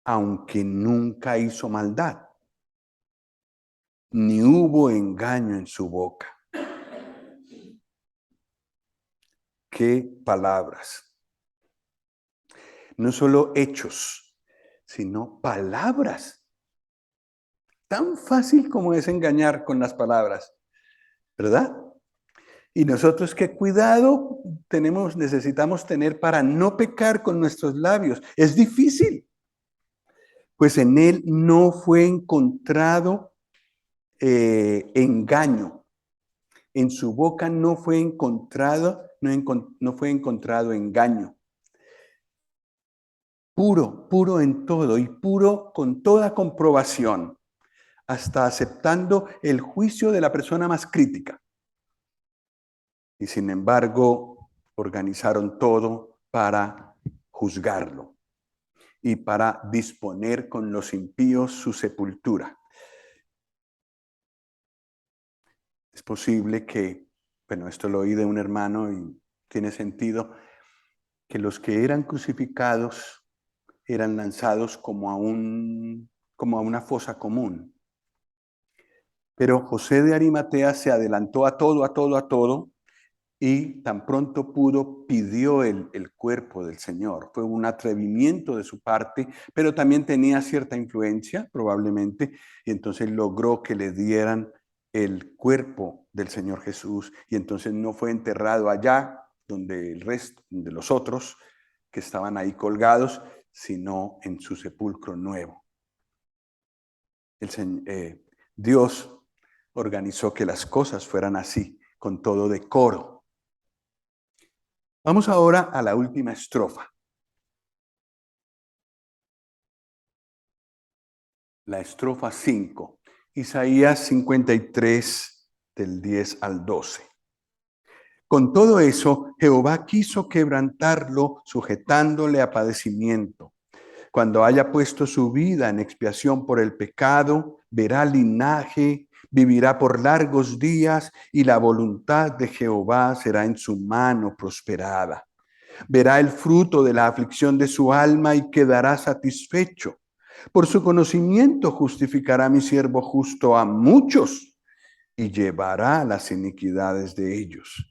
A: aunque nunca hizo maldad, ni hubo engaño en su boca. qué palabras. No solo hechos, sino palabras. Tan fácil como es engañar con las palabras, ¿verdad? Y nosotros qué cuidado necesitamos tener para no pecar con nuestros labios. Es difícil, pues en él no fue encontrado engaño. En su boca no fue encontrado, no fue encontrado engaño. Puro, puro en todo y puro con toda comprobación, hasta aceptando el juicio de la persona más crítica. Y sin embargo, organizaron todo para juzgarlo y para disponer con los impíos su sepultura. Es posible que, bueno, esto lo oí de un hermano y tiene sentido, que los que eran crucificados eran lanzados como a una fosa común. Pero José de Arimatea se adelantó a todo, y tan pronto pudo, pidió el cuerpo del Señor. Fue un atrevimiento de su parte, pero también tenía cierta influencia, probablemente, y entonces logró que le dieran el cuerpo del Señor Jesús, y entonces no fue enterrado allá, donde el resto de los otros que estaban ahí colgados, sino en su sepulcro nuevo. Dios organizó que las cosas fueran así, con todo decoro. Vamos ahora a la última estrofa. La estrofa 5. Isaías 53, del 10 al 12. Con todo eso, Jehová quiso quebrantarlo, sujetándole a padecimiento. Cuando haya puesto su vida en expiación por el pecado, verá linaje, vivirá por largos días, y la voluntad de Jehová será en su mano prosperada. Verá el fruto de la aflicción de su alma y quedará satisfecho. Por su conocimiento justificará mi siervo justo a muchos y llevará las iniquidades de ellos.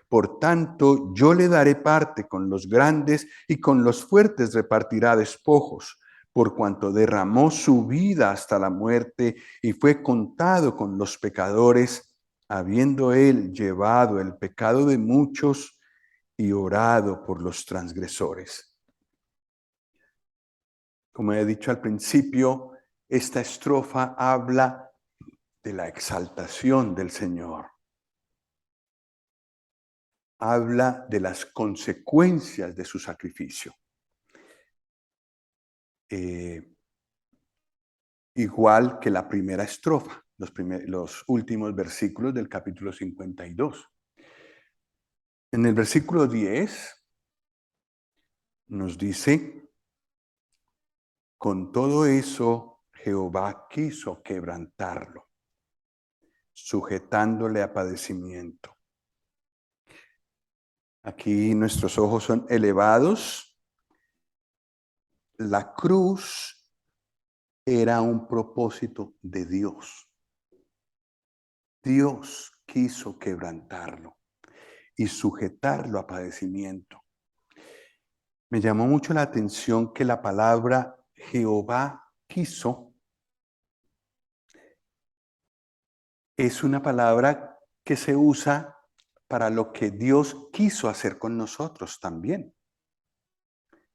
A: Por tanto, yo le daré parte con los grandes y con los fuertes repartirá despojos, por cuanto derramó su vida hasta la muerte y fue contado con los pecadores, habiendo él llevado el pecado de muchos y orado por los transgresores. Como he dicho al principio, esta estrofa habla de la exaltación del Señor. Habla de las consecuencias de su sacrificio. Igual que la primera estrofa, los últimos versículos del capítulo 52. En el versículo 10 nos dice: con todo eso Jehová quiso quebrantarlo, sujetándole a padecimiento. Aquí nuestros ojos son elevados. La cruz era un propósito de Dios. Dios quiso quebrantarlo y sujetarlo a padecimiento. Me llamó mucho la atención que la palabra Jehová quiso es una palabra que se usa para lo que Dios quiso hacer con nosotros también.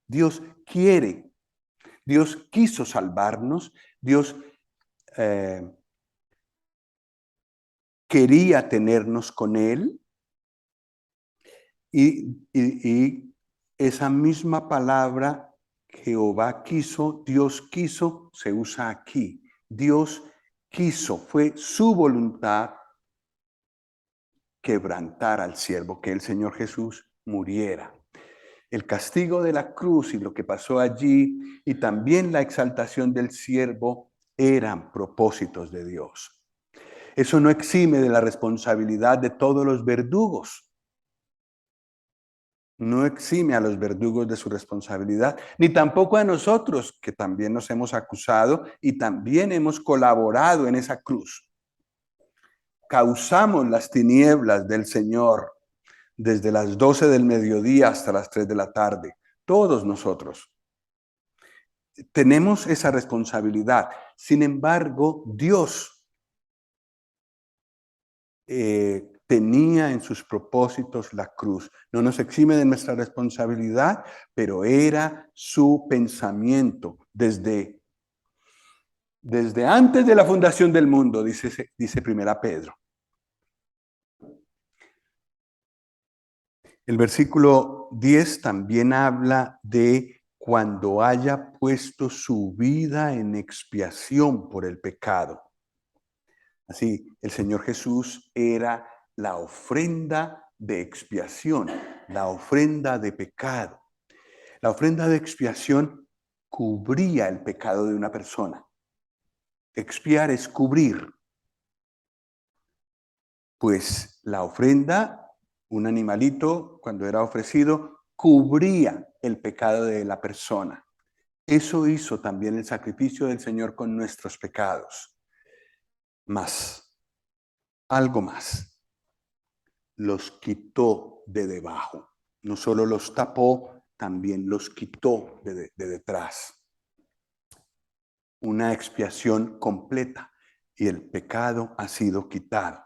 A: Dios quiere, Dios quiso salvarnos, Dios quería tenernos con Él, y esa misma palabra, Jehová quiso, Dios quiso, se usa aquí. Dios quiso, fue su voluntad quebrantar al siervo, que el Señor Jesús muriera. El castigo de la cruz y lo que pasó allí, y también la exaltación del siervo, eran propósitos de Dios. Eso no exime de la responsabilidad de todos los verdugos. No exime a los verdugos de su responsabilidad, ni tampoco a nosotros, que también nos hemos acusado y también hemos colaborado en esa cruz. Causamos las tinieblas del Señor, desde las 12 del mediodía hasta las 3 de la tarde. Todos nosotros tenemos esa responsabilidad. Sin embargo, Dios tenía en sus propósitos la cruz. No nos exime de nuestra responsabilidad, pero era su pensamiento desde antes de la fundación del mundo, dice Primera Pedro. El versículo 10 también habla de cuando haya puesto su vida en expiación por el pecado. Así, el Señor Jesús era la ofrenda de expiación, la ofrenda de pecado. La ofrenda de expiación cubría el pecado de una persona. Expiar es cubrir. Pues la ofrenda, un animalito, cuando era ofrecido, cubría el pecado de la persona. Eso hizo también el sacrificio del Señor con nuestros pecados. Más, algo más, los quitó de debajo. No solo los tapó, también los quitó de detrás. Una expiación completa y el pecado ha sido quitado.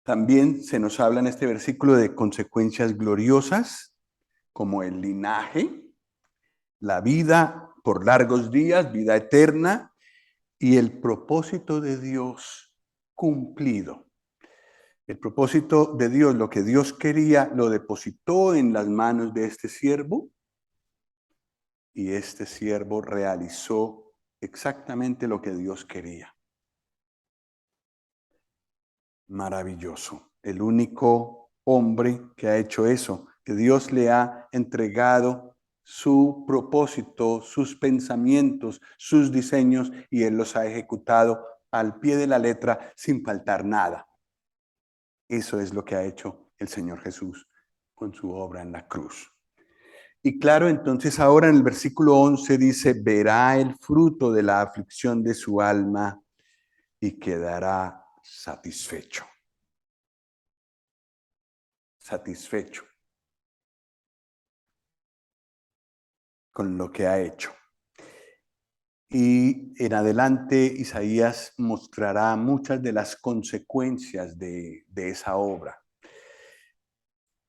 A: También se nos habla en este versículo de consecuencias gloriosas, como el linaje, la vida por largos días, vida eterna, y el propósito de Dios cumplido. El propósito de Dios, lo que Dios quería, lo depositó en las manos de este siervo, y este siervo realizó exactamente lo que Dios quería. Maravilloso. El único hombre que ha hecho eso, que Dios le ha entregado su propósito, sus pensamientos, sus diseños, y él los ha ejecutado al pie de la letra sin faltar nada. Eso es lo que ha hecho el Señor Jesús con su obra en la cruz. Y claro, entonces ahora en el versículo 11 dice, verá el fruto de la aflicción de su alma y quedará satisfecho. Satisfecho con lo que ha hecho. Y en adelante Isaías mostrará muchas de las consecuencias de esa obra.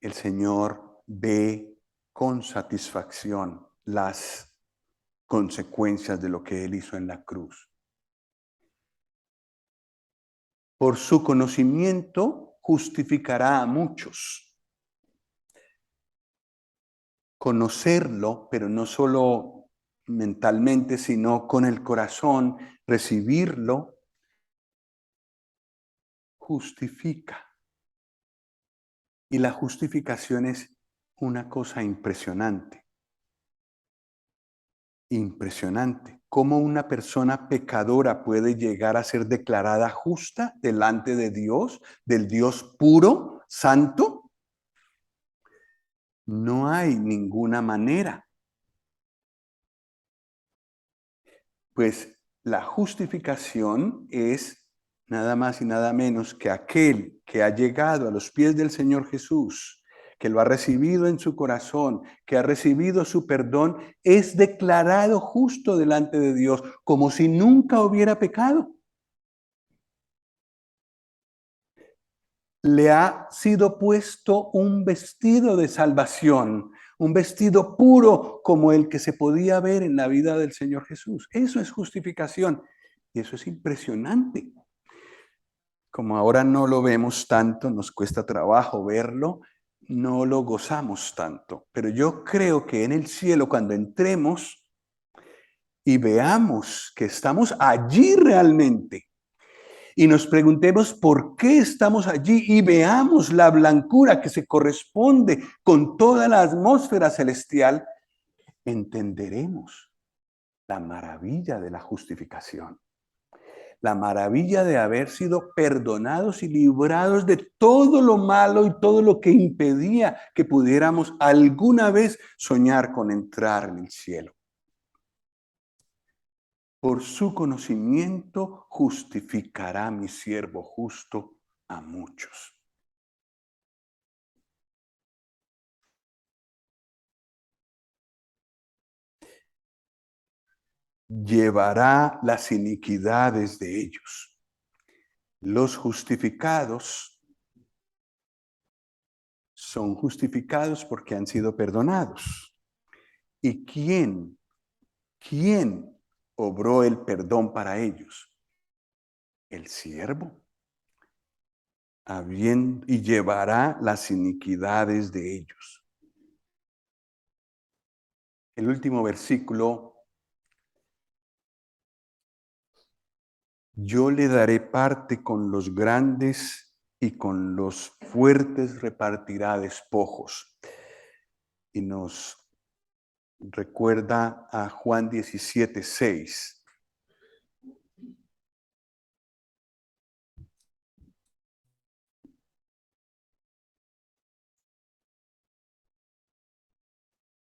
A: El Señor ve con satisfacción las consecuencias de lo que Él hizo en la cruz. Por su conocimiento justificará a muchos. Conocerlo, pero no solo mentalmente, sino con el corazón, recibirlo, justifica. Y la justificación es una cosa impresionante. Impresionante. ¿Cómo una persona pecadora puede llegar a ser declarada justa delante de Dios, del Dios puro, santo? No hay ninguna manera. Pues la justificación es nada más y nada menos que aquel que ha llegado a los pies del Señor Jesús, que lo ha recibido en su corazón, que ha recibido su perdón, es declarado justo delante de Dios, como si nunca hubiera pecado. Le ha sido puesto un vestido de salvación, un vestido puro como el que se podía ver en la vida del Señor Jesús. Eso es justificación y eso es impresionante. Como ahora no lo vemos tanto, nos cuesta trabajo verlo, no lo gozamos tanto. Pero yo creo que en el cielo, cuando entremos y veamos que estamos allí realmente, y nos preguntemos por qué estamos allí y veamos la blancura que se corresponde con toda la atmósfera celestial, entenderemos la maravilla de la justificación. La maravilla de haber sido perdonados y librados de todo lo malo y todo lo que impedía que pudiéramos alguna vez soñar con entrar en el cielo. Por su conocimiento justificará mi siervo justo a muchos. llevará las iniquidades de ellos. Los justificados son justificados porque han sido perdonados. ¿Y quién obró el perdón para ellos? El siervo. Y llevará las iniquidades de ellos. El último versículo: yo le daré parte con los grandes y con los fuertes repartirá despojos. Y nos recuerda a Juan 17:6.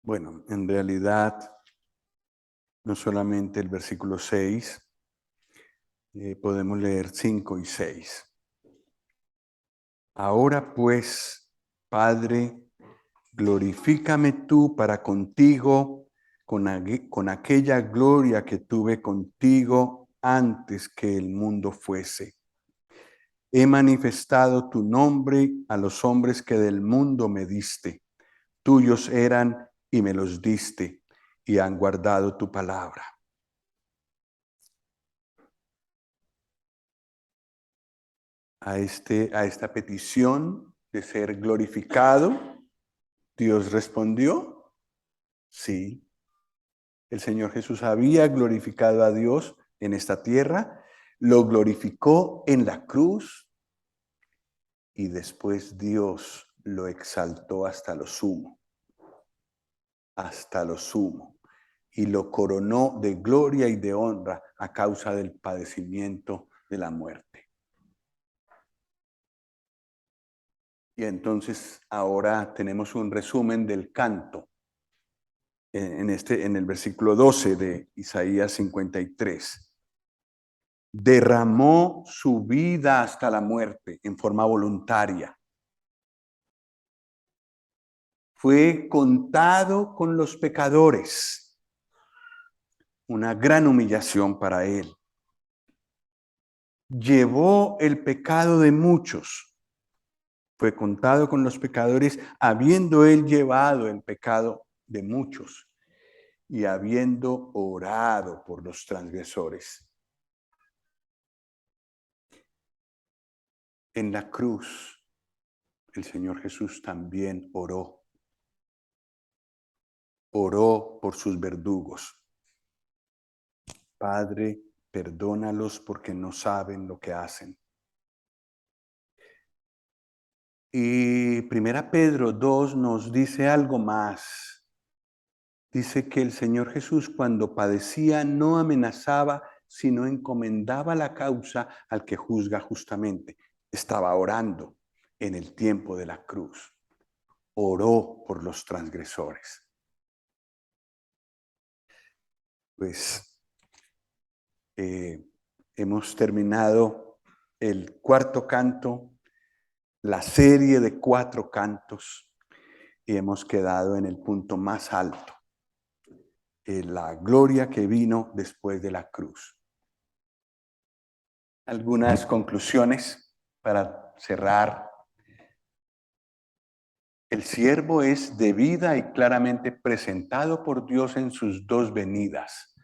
A: Bueno, en realidad, no solamente el versículo 6, podemos leer 5 y 6. Ahora pues, Padre, glorifícame tú para contigo con aquella gloria que tuve contigo antes que el mundo fuese. He manifestado tu nombre a los hombres que del mundo me diste. Tuyos eran y me los diste, y han guardado tu palabra. A esta petición de ser glorificado, Dios respondió: sí. El Señor Jesús había glorificado a Dios en esta tierra, lo glorificó en la cruz y después Dios lo exaltó hasta lo sumo, y lo coronó de gloria y de honra a causa del padecimiento de la muerte. Y entonces ahora tenemos un resumen del canto en el versículo 12 de Isaías 53. Derramó su vida hasta la muerte en forma voluntaria. Fue contado con los pecadores. Una gran humillación para él. Llevó el pecado de muchos. Fue contado con los pecadores, habiendo él llevado el pecado de muchos y habiendo orado por los transgresores. En la cruz, el Señor Jesús también oró. Oró por sus verdugos. Padre, perdónalos porque no saben lo que hacen. Y 1 Pedro 2 nos dice algo más. Dice que el Señor Jesús, cuando padecía, no amenazaba, sino encomendaba la causa al que juzga justamente. Estaba orando en el tiempo de la cruz. Oró por los transgresores. Pues hemos terminado el cuarto canto, la serie de 4 cantos, y hemos quedado en el punto más alto, la gloria que vino después de la cruz. Algunas conclusiones para cerrar. El siervo es de vida y claramente presentado por Dios en sus 2 venidas,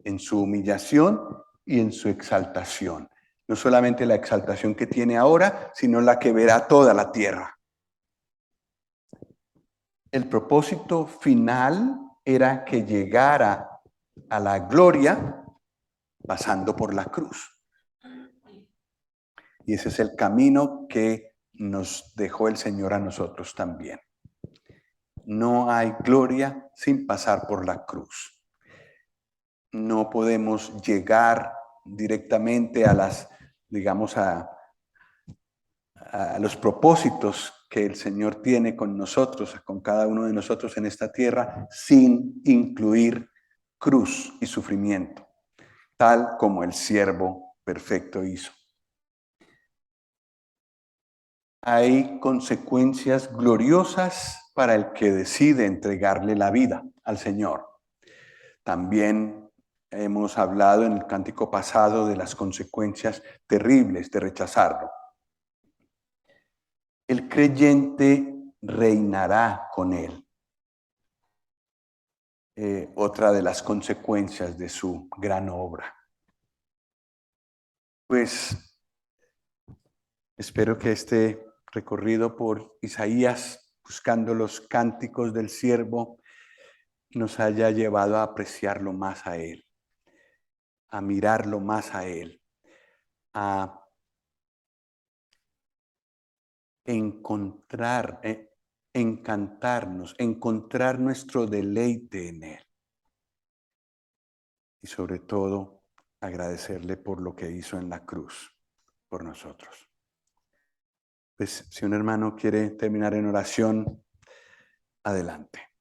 A: en su humillación y en su exaltación. No solamente la exaltación que tiene ahora, sino la que verá toda la tierra. El propósito final era que llegara a la gloria pasando por la cruz. Y ese es el camino que nos dejó el Señor a nosotros también. No hay gloria sin pasar por la cruz. No podemos llegar directamente a los propósitos que el Señor tiene con nosotros, con cada uno de nosotros en esta tierra, sin incluir cruz y sufrimiento, tal como el siervo perfecto hizo. Hay consecuencias gloriosas para el que decide entregarle la vida al Señor. También Hemos hablado en el cántico pasado de las consecuencias terribles de rechazarlo. El creyente reinará con él. Otra de las consecuencias de su gran obra. Pues espero que este recorrido por Isaías, buscando los cánticos del siervo, nos haya llevado a apreciarlo más a él, a mirarlo más a él, a encontrar, encantarnos, encontrar nuestro deleite en él. Y sobre todo, agradecerle por lo que hizo en la cruz por nosotros. Pues si un hermano quiere terminar en oración, adelante.